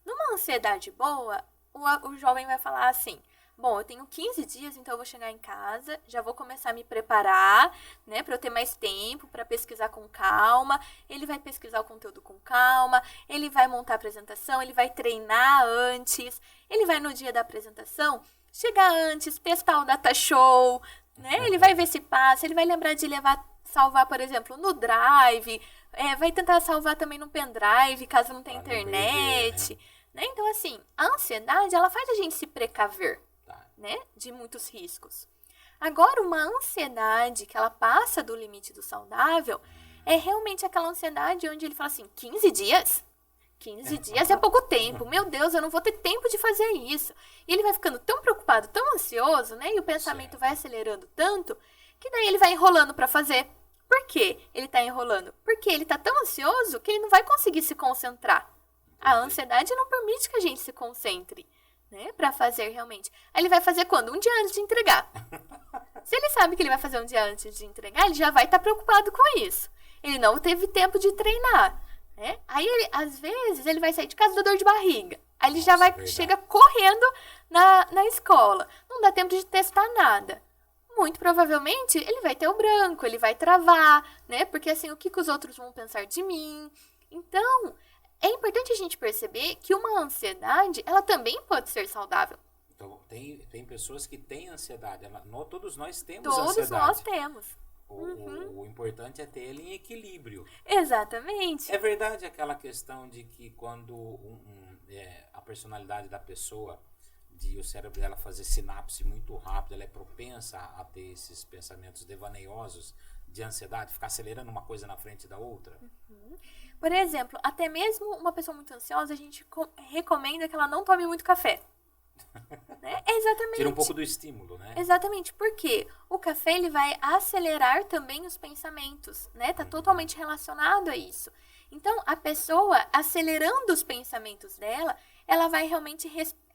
Numa ansiedade boa, o jovem vai falar assim, bom, eu tenho 15 dias, então eu vou chegar em casa, já vou começar a me preparar, né, para eu ter mais tempo, para pesquisar com calma. Ele vai pesquisar o conteúdo com calma, ele vai montar a apresentação, ele vai treinar antes, ele vai no dia da apresentação chegar antes, testar o data show, né, ele vai ver se passa, ele vai lembrar de salvar, por exemplo, no Drive, vai tentar salvar também no pendrive, caso não tenha internet, né? Então, assim, a ansiedade, ela faz a gente se precaver, né, de muitos riscos. Agora, uma ansiedade que ela passa do limite do saudável é realmente aquela ansiedade onde ele fala assim, 15 dias? 15 dias é pouco tempo. Meu Deus, eu não vou ter tempo de fazer isso. E ele vai ficando tão preocupado, tão ansioso, né? E o pensamento vai acelerando tanto que daí ele vai enrolando para fazer. Por quê ele tá enrolando? Porque ele tá tão ansioso que ele não vai conseguir se concentrar. A ansiedade não permite que a gente se concentre, né, para fazer realmente. Aí ele vai fazer quando? Um dia antes de entregar. Se ele sabe que ele vai fazer um dia antes de entregar, ele já vai estar preocupado com isso. Ele não teve tempo de treinar, né? Aí, às vezes, ele vai sair de casa da dor de barriga. Aí ele já chega correndo na escola. Não dá tempo de testar nada. Muito provavelmente, ele vai ter o branco, ele vai travar, né? Porque assim, o que os outros vão pensar de mim? Então, é importante a gente perceber que uma ansiedade, ela também pode ser saudável. Então, tem pessoas que têm ansiedade. Todos nós temos Todos ansiedade. Todos nós temos. O importante é ter ele em equilíbrio. Exatamente. É verdade aquela questão de que quando a personalidade da pessoa, de o cérebro dela fazer sinapse muito rápido, ela é propensa a ter esses pensamentos devaneiosos de ansiedade, ficar acelerando uma coisa na frente da outra? Por exemplo, até mesmo uma pessoa muito ansiosa, a gente recomenda que ela não tome muito café. Né? Exatamente. Tira um pouco do estímulo, né? Exatamente, porque o café ele vai acelerar também os pensamentos, né? Tá totalmente relacionado a isso. Então, a pessoa acelerando os pensamentos dela, ela vai realmente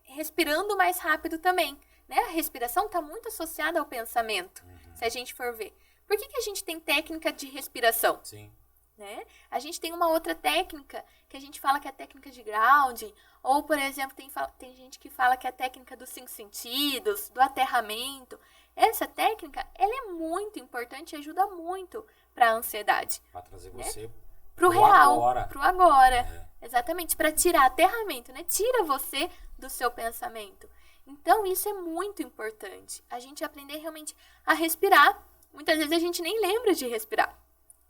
respirando mais rápido também, né? A respiração está muito associada ao pensamento, se a gente for ver. Por que a gente tem técnica de respiração? Sim. Né? A gente tem uma outra técnica que a gente fala que é a técnica de grounding, ou, por exemplo, tem gente que fala que é a técnica dos 5 sentidos, do aterramento. Essa técnica, ela é muito importante e ajuda muito para a ansiedade. Para trazer você pro real, agora. Pro agora. Exatamente, para tirar aterramento, né? Tira você do seu pensamento. Então, isso é muito importante. A gente aprender realmente a respirar. Muitas vezes a gente nem lembra de respirar.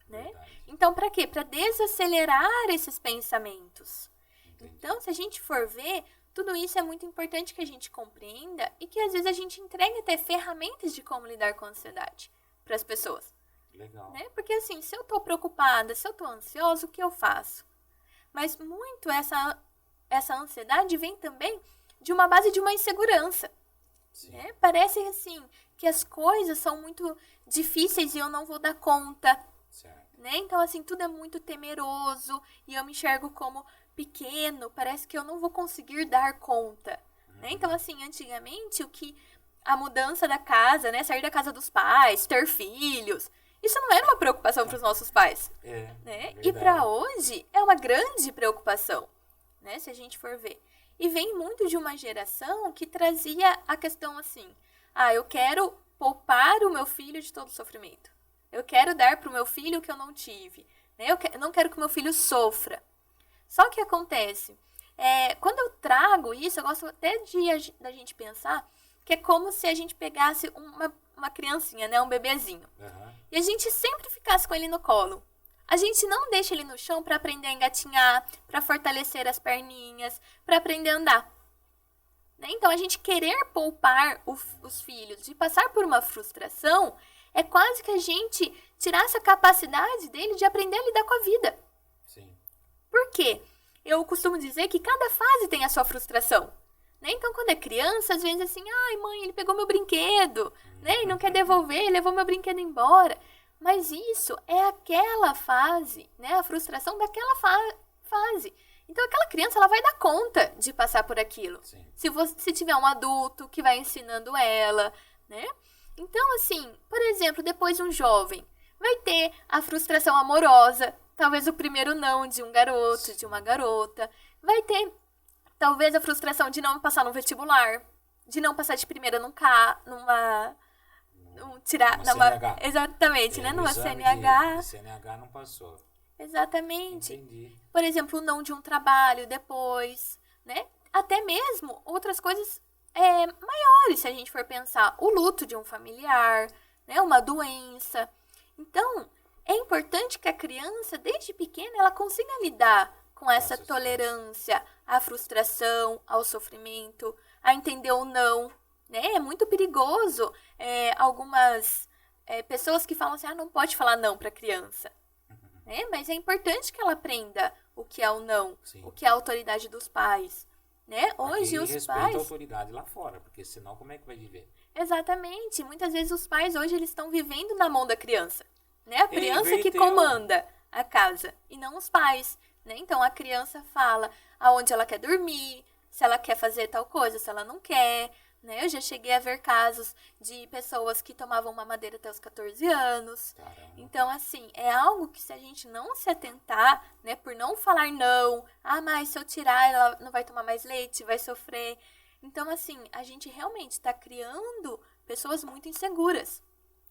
Né? Então, para quê? Para desacelerar esses pensamentos. Entendi. Então, se a gente for ver, tudo isso é muito importante que a gente compreenda e que às vezes a gente entregue até ferramentas de como lidar com a ansiedade para as pessoas. Legal. Né? Porque assim, se eu estou preocupada, se eu estou ansiosa, o que eu faço? Mas muito essa ansiedade vem também de uma base de uma insegurança. Né? Parece assim que as coisas são muito difíceis e eu não vou dar conta. Né? Então, assim, tudo é muito temeroso e eu me enxergo como pequeno, parece que eu não vou conseguir dar conta. Né? Então, assim, antigamente, a mudança da casa, né? Sair da casa dos pais, ter filhos, isso não era uma preocupação para os nossos pais. Né? E para hoje, é uma grande preocupação, né? Se a gente for ver. E vem muito de uma geração que trazia a questão assim, eu quero poupar o meu filho de todo sofrimento. Eu quero dar para o meu filho o que eu não tive. Né? Eu não quero que o meu filho sofra. Só que acontece, quando eu trago isso, eu gosto até da gente pensar que é como se a gente pegasse uma criancinha, né? Um bebezinho. E a gente sempre ficasse com ele no colo. A gente não deixa ele no chão para aprender a engatinhar, para fortalecer as perninhas, para aprender a andar. Né? Então, a gente querer poupar os filhos de passar por uma frustração é quase que a gente tirasse a capacidade dele de aprender a lidar com a vida. Sim. Por quê? eu costumo dizer que cada fase tem a sua frustração. Né? Então, quando é criança, às vezes assim, ai mãe, ele pegou meu brinquedo, né? E não quer devolver, levou meu brinquedo embora. Mas isso é aquela fase, né? A frustração daquela fase. Então, aquela criança, ela vai dar conta de passar por aquilo. Sim. Se tiver um adulto que vai ensinando ela, né? Então, assim, por exemplo, depois um jovem vai ter a frustração amorosa, talvez o primeiro não de um garoto, de uma garota. Vai ter, talvez, a frustração de não passar no vestibular, de não passar de primeira CNH. Exatamente, né? No Numa exame CNH. de CNH não passou. Exatamente. Entendi. Por exemplo, o não de um trabalho depois, né? Até mesmo outras coisas maiores, se a gente for pensar. O luto de um familiar, né? Uma doença. Então, é importante que a criança, desde pequena, ela consiga lidar com essa tolerância à frustração, ao sofrimento, a entender o não, né? É muito perigoso algumas pessoas que falam assim, não pode falar não para a criança. Né? Mas é importante que ela aprenda o que é o não, Sim. o que é a autoridade dos pais. Né? Hoje os respeita pais... a autoridade lá fora, porque senão como é que vai viver? Exatamente. Muitas vezes os pais hoje eles estão vivendo na mão da criança. Né? A criança que inverteu. comanda a casa e não os pais. Né? Então a criança fala aonde ela quer dormir, se ela quer fazer tal coisa, se ela não quer. Né? Eu já cheguei a ver casos de pessoas que tomavam mamadeira até os 14 anos. Caramba. Então, assim, é algo que se a gente não se atentar, né, por não falar não, mas se eu tirar, ela não vai tomar mais leite, vai sofrer. Então, assim, a gente realmente está criando pessoas muito inseguras,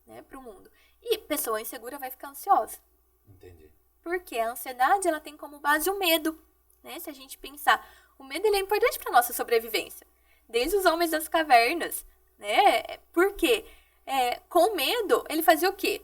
né, para o mundo. E pessoa insegura vai ficar ansiosa. Entendi. Porque a ansiedade, ela tem como base o medo, né? Se a gente pensar, o medo ele é importante para nossa sobrevivência. Desde os homens das cavernas, né? Porque com medo, ele fazia o quê?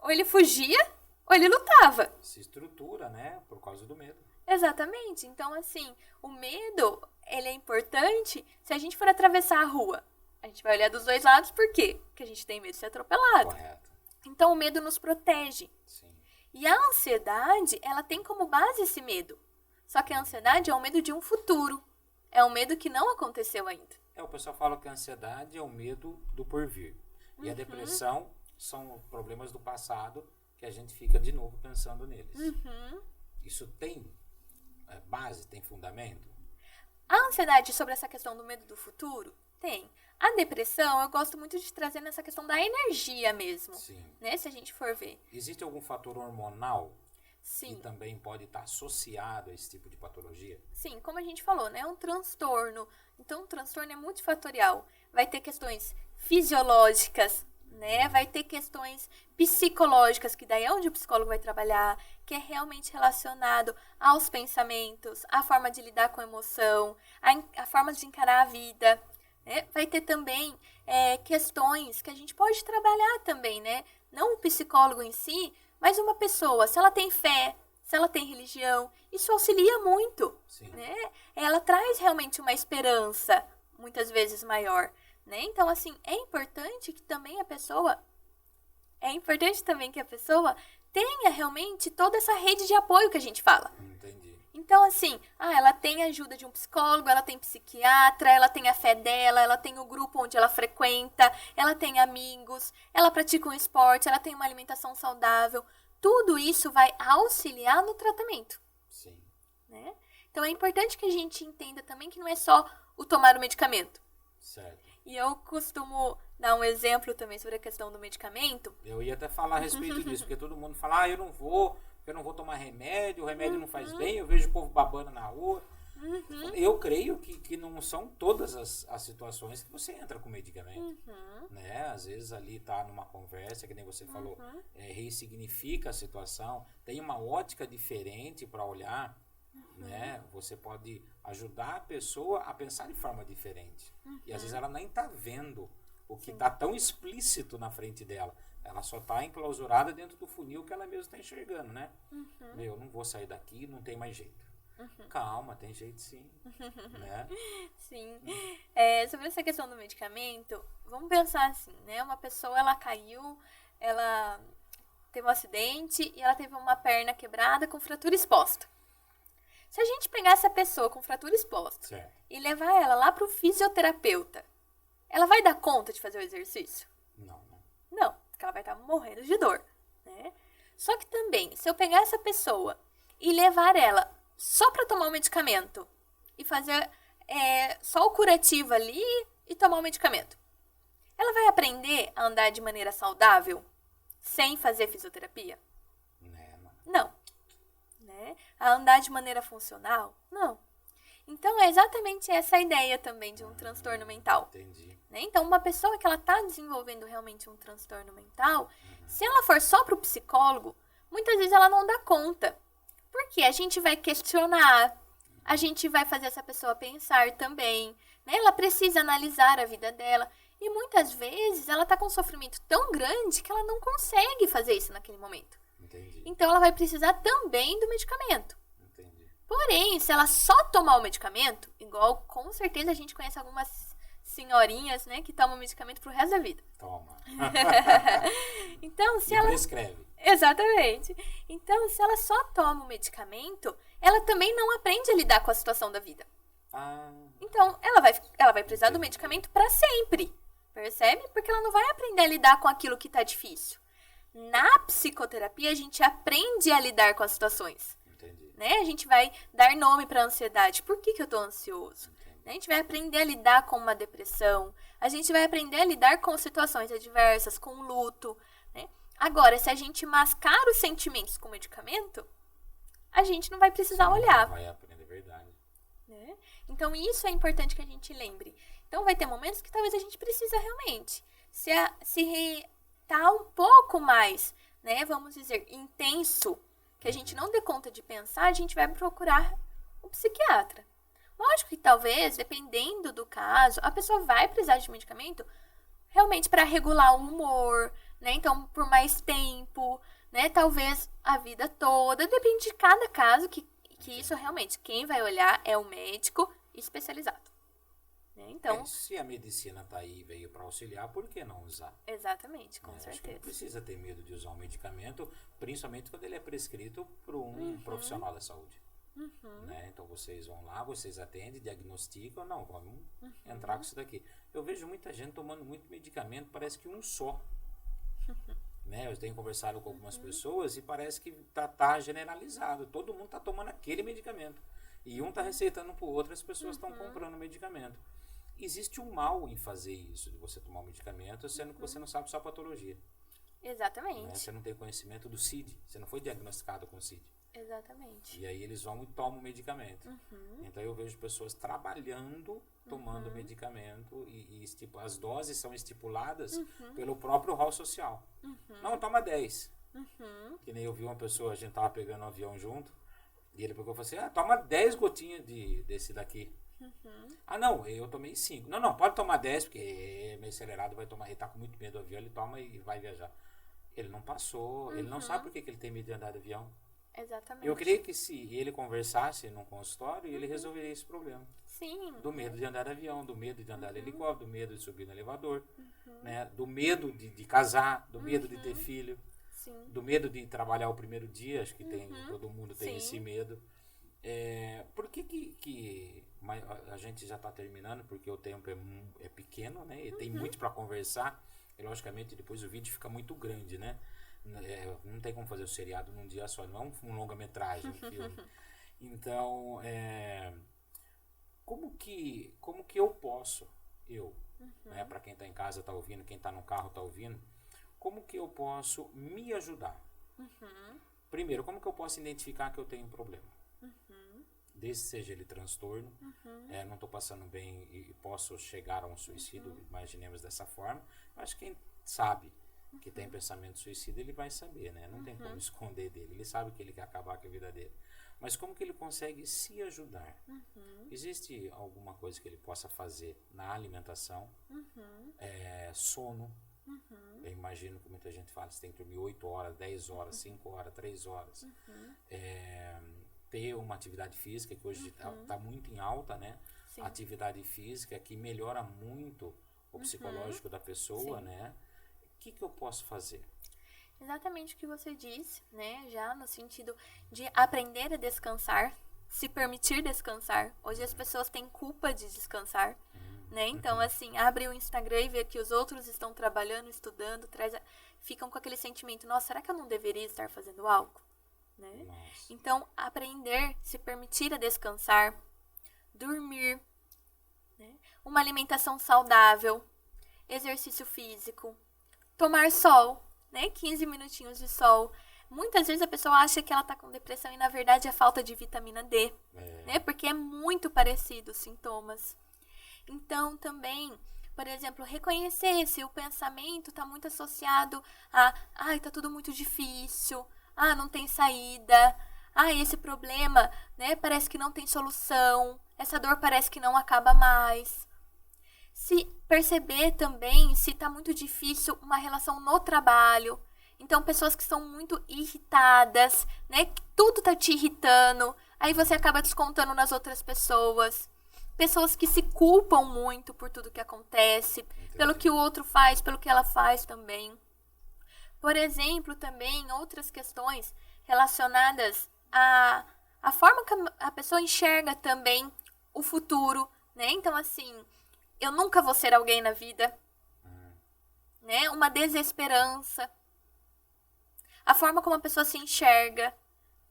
Ou ele fugia, ou ele lutava. Se estrutura, né? Por causa do medo. Exatamente. Então, assim, o medo, ele é importante se a gente for atravessar a rua. A gente vai olhar dos dois lados, por quê? Porque a gente tem medo de ser atropelado. Correto. Então, o medo nos protege. Sim. E a ansiedade, ela tem como base esse medo. Só que a ansiedade é o medo de um futuro. É um medo que não aconteceu ainda. O pessoal fala que a ansiedade é o medo do porvir. E a depressão são problemas do passado que a gente fica de novo pensando neles. Isso tem base, tem fundamento? A ansiedade sobre essa questão do medo do futuro? Tem. A depressão, eu gosto muito de trazer nessa questão da energia mesmo. Sim. Né? Se a gente for ver. Existe algum fator hormonal Sim. que também pode estar associado a esse tipo de patologia? Sim, como a gente falou, né? É um transtorno. Então, o transtorno é multifatorial. Vai ter questões fisiológicas, né? Vai ter questões psicológicas, que daí é onde o psicólogo vai trabalhar, que é realmente relacionado aos pensamentos, a forma de lidar com a emoção, a forma de encarar a vida. Né? Vai ter também questões que a gente pode trabalhar também, né? Não o psicólogo em si, mas uma pessoa, se ela tem fé, se ela tem religião, isso auxilia muito. Sim. Né? Ela traz realmente uma esperança, muitas vezes maior. Né? Então, assim, é importante também que a pessoa tenha realmente toda essa rede de apoio que a gente fala. Entendi. Então, assim, ela tem a ajuda de um psicólogo, ela tem psiquiatra, ela tem a fé dela, ela tem o grupo onde ela frequenta, ela tem amigos, ela pratica um esporte, ela tem uma alimentação saudável. Tudo isso vai auxiliar no tratamento. Sim. Né? Então, é importante que a gente entenda também que não é só o tomar o medicamento. Certo. E eu costumo dar um exemplo também sobre a questão do medicamento. Eu ia até falar a respeito disso, porque todo mundo fala, eu não vou tomar remédio, o remédio não faz bem, eu vejo o povo babando na rua. Eu creio que não são todas as situações que você entra com medicamento. Né? Às vezes ali tá numa conversa, que nem você falou, ressignifica a situação, tem uma ótica diferente para olhar. Né? Você pode ajudar a pessoa a pensar de forma diferente. E às vezes ela nem tá vendo o que tá tão explícito na frente dela. Ela só tá enclausurada dentro do funil que ela mesma está enxergando, né? Eu não vou sair daqui, não tem mais jeito. Calma, tem jeito sim. Né? Sim. Sobre essa questão do medicamento, vamos pensar assim, né? Uma pessoa, ela caiu, ela teve um acidente e ela teve uma perna quebrada com fratura exposta. Se a gente pegar essa pessoa com fratura exposta Certo. e levar ela lá pro fisioterapeuta, ela vai dar conta de fazer o exercício? Não. Não, porque ela vai estar morrendo de dor, né? Só que também, se eu pegar essa pessoa e levar ela só para tomar o medicamento e fazer só o curativo ali e tomar o medicamento, ela vai aprender a andar de maneira saudável sem fazer fisioterapia? Não. Né? A andar de maneira funcional? Não. Então, é exatamente essa a ideia também de um transtorno mental. Entendi. Né? Então, uma pessoa que ela está desenvolvendo realmente um transtorno mental, se ela for só para o psicólogo, muitas vezes ela não dá conta. Porque a gente vai questionar, a gente vai fazer essa pessoa pensar também, né? Ela precisa analisar a vida dela. E muitas vezes ela está com um sofrimento tão grande que ela não consegue fazer isso naquele momento. Entendi. Então, ela vai precisar também do medicamento. Entendi. Porém, se ela só tomar o medicamento, igual com certeza a gente conhece algumas senhorinhas, né, que tomam medicamento pro resto da vida. Toma. Então, se E ela... prescreve. Exatamente. Então, se ela só toma o medicamento, ela também não aprende a lidar com a situação da vida. Então, ela vai precisar do medicamento para sempre. Percebe? Porque ela não vai aprender a lidar com aquilo que tá difícil. Na psicoterapia, a gente aprende a lidar com as situações. Entendi. Né? A gente vai dar nome para a ansiedade. Por que eu tô ansioso? A gente vai aprender a lidar com uma depressão. A gente vai aprender a lidar com situações adversas, com luto. Né? Agora, se a gente mascar os sentimentos com medicamento, a gente não vai precisar olhar. Vai aprender, verdade. Né? Então, isso é importante que a gente lembre. Então, vai ter momentos que talvez a gente precisa realmente tá um pouco mais, né, vamos dizer, intenso, que a gente não dê conta de pensar, a gente vai procurar um psiquiatra. Lógico que talvez, dependendo do caso, a pessoa vai precisar de medicamento realmente para regular o humor, né? Então, por mais tempo, né? Talvez a vida toda, depende de cada caso, que isso realmente, quem vai olhar é o médico especializado. Né? Então, se a medicina tá aí, veio para auxiliar, por que não usar? Exatamente, com Acho que não certeza. precisa ter medo de usar um medicamento, principalmente quando ele é prescrito por um profissional da saúde. Né? Então vocês vão lá, vocês atendem, diagnosticam, não, vamos entrar com isso daqui. Eu vejo muita gente tomando muito medicamento, parece que um só. Né? Eu tenho conversado com algumas pessoas e parece que tá generalizado, todo mundo tá tomando aquele medicamento. E um tá receitando pro outro, as pessoas estão comprando medicamento. Existe um mal em fazer isso, de você tomar um medicamento, sendo que você não sabe sua patologia. Exatamente. Né? Você não tem conhecimento do CID, você não foi diagnosticado com CID. Exatamente. E aí eles vão e tomam o medicamento. Então eu vejo pessoas trabalhando, tomando medicamento e as doses são estipuladas pelo próprio rol social. Não, toma 10. Que nem eu vi uma pessoa, a gente tava pegando um avião junto, e ele pegou e falou assim, toma 10 gotinhas desse daqui. Não, eu tomei 5. Não, pode tomar 10, porque é meio acelerado, vai tomar. Ele tá com muito medo do avião, ele toma e vai viajar. Ele não passou, ele não sabe por que ele tem medo de andar de avião. Exatamente. Eu creio que se ele conversasse num consultório, ele resolveria esse problema. Sim. Do medo de andar de avião, do medo de andar de helicóptero, do medo de subir no elevador, né? Do medo de casar, do medo de ter filho, do medo de trabalhar o primeiro dia, acho que todo mundo tem esse medo. Por que a gente já está terminando, porque o tempo é pequeno, né? E tem muito para conversar, e logicamente depois o vídeo fica muito grande, né? Não tem como fazer o seriado num dia só, não é um longa-metragem, um filme. Então, como que eu posso, né, para quem está em casa está ouvindo, quem está no carro está ouvindo, como que eu posso me ajudar? Primeiro, como que eu posso identificar que eu tenho um problema? Desde que seja ele transtorno, não estou passando bem e posso chegar a um suicídio, imaginemos dessa forma. Mas quem sabe que tem pensamento suicida, ele vai saber, né? Não tem como esconder dele. Ele sabe que ele quer acabar com a vida dele. Mas como que ele consegue se ajudar? Existe alguma coisa que ele possa fazer na alimentação? Sono. Eu imagino que muita gente fala, você tem que dormir 8 horas, 10 horas, 5 horas, 3 horas. Ter uma atividade física, que hoje está muito em alta, né? Sim. Atividade física que melhora muito o psicológico da pessoa, né? O que eu posso fazer? Exatamente o que você disse, né? Já no sentido de aprender a descansar, se permitir descansar. Hoje as pessoas têm culpa de descansar, né? Então, assim, abre o Instagram e vê que os outros estão trabalhando, estudando, ficam com aquele sentimento, nossa, será que eu não deveria estar fazendo algo? Né? Então, aprender, se permitir a descansar, dormir, né? Uma alimentação saudável, exercício físico, tomar sol, né? 15 minutinhos de sol. Muitas vezes a pessoa acha que ela está com depressão e na verdade é falta de vitamina D, né? Porque é muito parecido os sintomas. Então, também, por exemplo, reconhecer se o pensamento está muito associado a, tá tudo muito difícil, não tem saída, esse problema, né, parece que não tem solução, essa dor parece que não acaba mais. Se perceber também se está muito difícil uma relação no trabalho. Então, pessoas que são muito irritadas, né, que tudo está te irritando, aí você acaba descontando nas outras pessoas. Pessoas que se culpam muito por tudo que acontece, pelo que o outro faz, pelo que ela faz também. Por exemplo, também outras questões relacionadas à forma que a pessoa enxerga também o futuro, né? Então, assim, eu nunca vou ser alguém na vida, né? Uma desesperança. A forma como a pessoa se enxerga.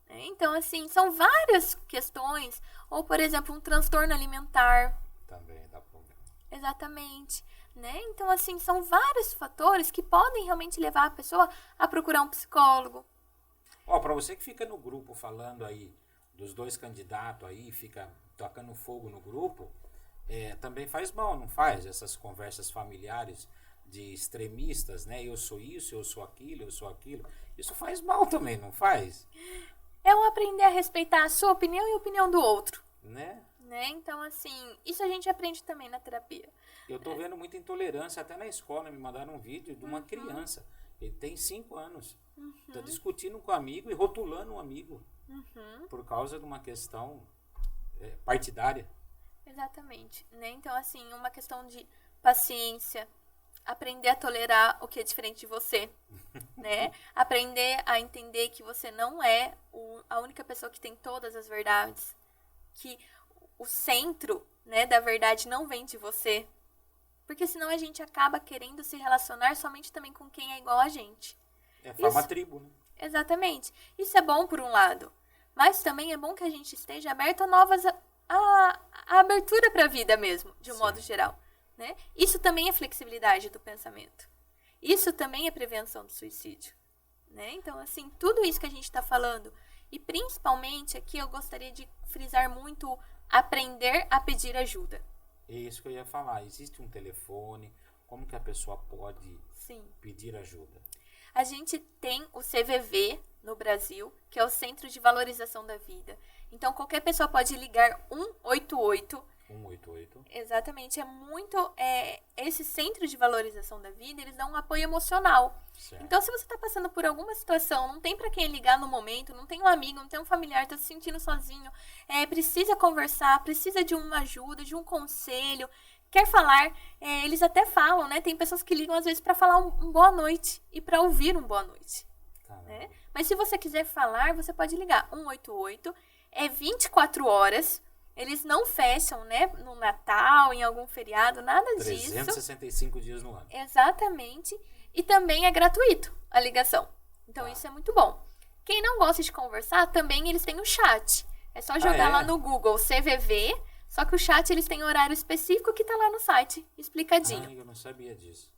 Então, assim, são várias questões. Ou, por exemplo, um transtorno alimentar. Também dá problema. Exatamente. Né? Então, assim, são vários fatores que podem realmente levar a pessoa a procurar um psicólogo. Para você que fica no grupo falando aí dos dois candidatos aí, fica tocando fogo no grupo, também faz mal, não faz? Essas conversas familiares de extremistas, né? Eu sou isso, eu sou aquilo, eu sou aquilo. Isso faz mal também, não faz? É um aprender a respeitar a sua opinião e a opinião do outro. Né? Então, assim, isso a gente aprende também na terapia. Eu tô vendo muita intolerância, até na escola, me mandaram um vídeo de uma criança. Ele tem 5 anos. Tá discutindo com um amigo e rotulando um amigo. Por causa de uma questão partidária. Exatamente. Né? Então, assim, uma questão de paciência, aprender a tolerar o que é diferente de você, né? Aprender a entender que você não é a única pessoa que tem todas as verdades, que o centro, né, da verdade não vem de você, porque senão a gente acaba querendo se relacionar somente também com quem é igual a gente. Forma tribo, né? Exatamente. Isso é bom por um lado, mas também é bom que a gente esteja aberto a novas, a abertura para a vida mesmo, de um modo geral. Né? Isso também é flexibilidade do pensamento. Isso também é prevenção do suicídio. Né? Então, assim, tudo isso que a gente está falando, e principalmente aqui eu gostaria de frisar muito aprender a pedir ajuda. É isso que eu ia falar. Existe um telefone? Como que a pessoa pode pedir ajuda? A gente tem o CVV no Brasil, que é o Centro de Valorização da Vida. Então, qualquer pessoa pode ligar 188. 188. Exatamente, é muito esse centro de valorização da vida, eles dão um apoio emocional. Certo. Então, se você está passando por alguma situação, não tem para quem ligar no momento, não tem um amigo, não tem um familiar, está se sentindo sozinho, precisa conversar, precisa de uma ajuda, de um conselho, quer falar, eles até falam, né? Tem pessoas que ligam às vezes para falar um boa noite e para ouvir um boa noite. Né? Mas se você quiser falar, você pode ligar 188, 24 horas. Eles não fecham, né, no Natal, em algum feriado, nada disso. 365 dias no ano. Exatamente. E também é gratuito a ligação. Então, isso é muito bom. Quem não gosta de conversar, também eles têm o chat. É só jogar lá no Google CVV, só que o chat eles têm horário específico que tá lá no site, explicadinho. Eu não sabia disso.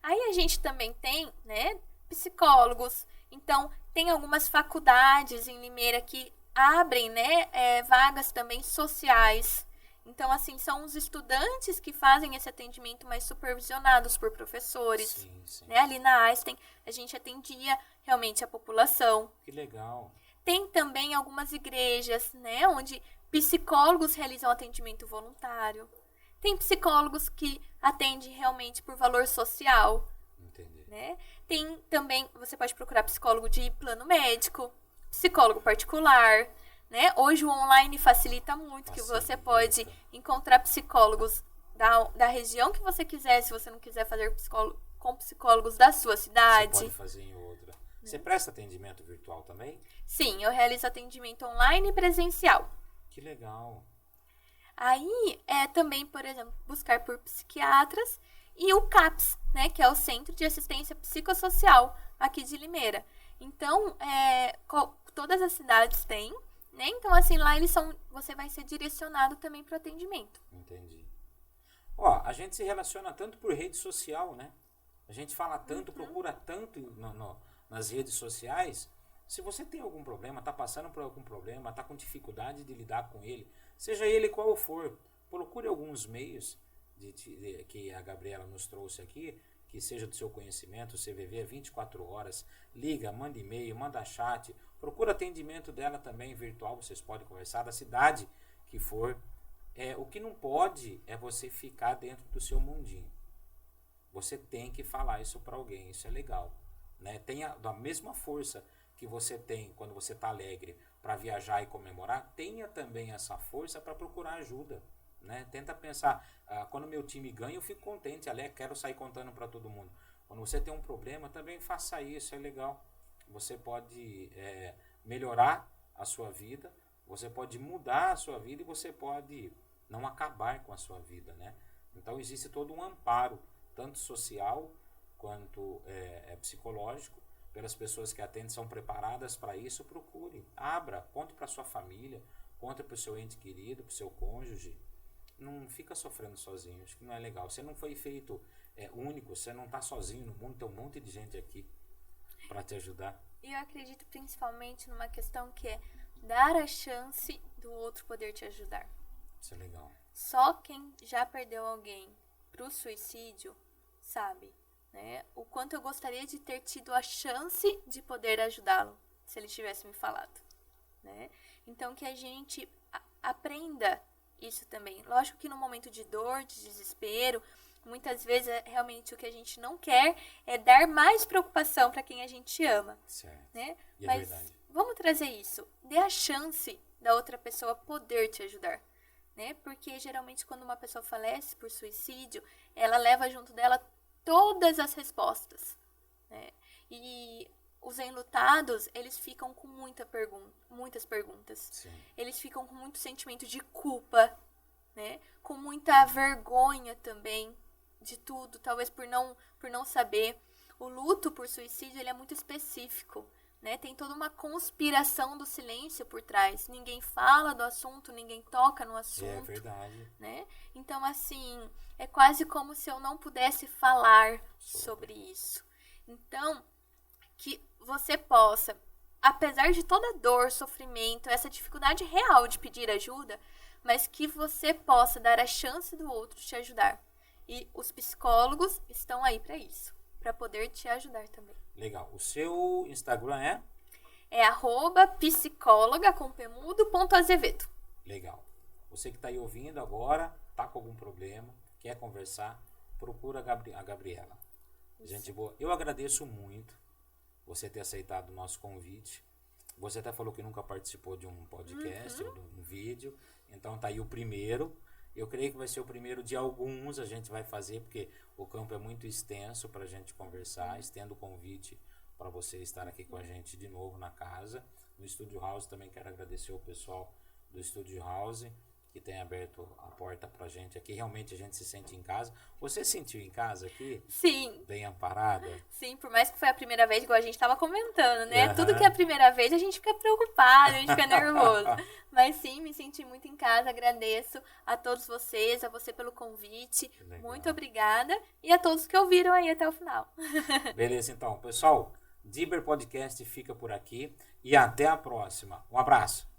Aí a gente também tem, né, psicólogos. Então, tem algumas faculdades em Limeira que abrem, né, vagas também sociais. Então, assim, são os estudantes que fazem esse atendimento mais supervisionados por professores. Sim. Né? Ali na Einstein, a gente atendia realmente a população. Que legal. Tem também algumas igrejas, né, onde psicólogos realizam atendimento voluntário. Tem psicólogos que atendem realmente por valor social. Entendi. Né? Tem também, você pode procurar psicólogo de plano médico, psicólogo particular, né? Hoje o online facilita muito, que você pode encontrar psicólogos da região que você quiser, se você não quiser fazer com psicólogos da sua cidade. Você pode fazer em outra. Você presta atendimento virtual também? Sim, eu realizo atendimento online e presencial. Que legal. Aí, também, por exemplo, buscar por psiquiatras e o CAPS, né, que é o Centro de Assistência Psicossocial aqui de Limeira. Então, todas as cidades têm, né? Então, assim, lá você vai ser direcionado também para o atendimento. Entendi. Ó, a gente se relaciona tanto por rede social, né? A gente fala tanto, procura tanto nas redes sociais. Se você tem algum problema, está passando por algum problema, está com dificuldade de lidar com ele, seja ele qual for, procure alguns meios que a Gabriela nos trouxe aqui, que seja do seu conhecimento, o CVV é 24 horas, liga, manda e-mail, manda chat, procura atendimento dela também virtual, vocês podem conversar da cidade que for. O que não pode é você ficar dentro do seu mundinho. Você tem que falar isso para alguém, isso é legal. Né? Tenha da mesma força que você tem quando você está alegre para viajar e comemorar, tenha também essa força para procurar ajuda. Né? Tenta pensar, quando meu time ganha eu fico contente, alegre, quero sair contando para todo mundo. Quando você tem um problema, também faça isso, é legal. Você pode melhorar a sua vida, você pode mudar a sua vida e você pode não acabar com a sua vida. Né? Então existe todo um amparo, tanto social quanto psicológico, pelas pessoas que atendem, são preparadas para isso. Procure, abra, conte para sua família, conte para o seu ente querido, para o seu cônjuge. Não fica sofrendo sozinho, acho que não é legal. Você não foi feito único, você não está sozinho no mundo, tem um monte de gente aqui para te ajudar. E eu acredito principalmente numa questão que é dar a chance do outro poder te ajudar. Isso é legal. Só quem já perdeu alguém pro suicídio sabe, né? O quanto eu gostaria de ter tido a chance de poder ajudá-lo, se ele tivesse me falado, né? Então que a gente aprenda isso também. Lógico que no momento de dor, de desespero, muitas vezes realmente o que a gente não quer é dar mais preocupação para quem a gente ama, certo. Né? E Mas verdade. Vamos trazer isso, dê a chance da outra pessoa poder te ajudar. Né? Porque geralmente quando uma pessoa falece por suicídio, ela leva junto dela todas as respostas. Né? E os enlutados, eles ficam com muitas perguntas. Sim. Eles ficam com muito sentimento de culpa, né? Com muita vergonha também de tudo, talvez por não saber. O luto por suicídio, ele é muito específico. Né? Tem toda uma conspiração do silêncio por trás. Ninguém fala do assunto, ninguém toca no assunto. É verdade. Né? Então, assim, é quase como se eu não pudesse falar sobre isso. Então, que você possa, apesar de toda a dor, sofrimento, essa dificuldade real de pedir ajuda, mas que você possa dar a chance do outro te ajudar. E os psicólogos estão aí para isso, para poder te ajudar também. Legal. O seu Instagram é? É @psicóloga.azevedo. Legal. Você que está aí ouvindo agora, está com algum problema, quer conversar, procura a Gabriela. Isso. Gente boa. Eu agradeço muito você ter aceitado o nosso convite. Você até falou que nunca participou de um podcast ou de um vídeo. Então tá aí o primeiro. Eu creio que vai ser o primeiro de alguns a gente vai fazer, porque o campo é muito extenso para a gente conversar. Estendo o convite para você estar aqui com a gente de novo na casa. No Estúdio House também quero agradecer o pessoal do Estúdio House, que tem aberto a porta pra gente aqui. Realmente a gente se sente em casa. Você se sentiu em casa aqui? Sim. Bem amparada? Sim, por mais que foi a primeira vez, igual a gente tava comentando, né? Uhum. Tudo que é a primeira vez a gente fica preocupado, a gente fica nervoso. Mas sim, me senti muito em casa, agradeço a todos vocês, a você pelo convite. Muito obrigada. E a todos que ouviram aí até o final. Beleza, então. Pessoal, Diber Podcast fica por aqui e até a próxima. Um abraço.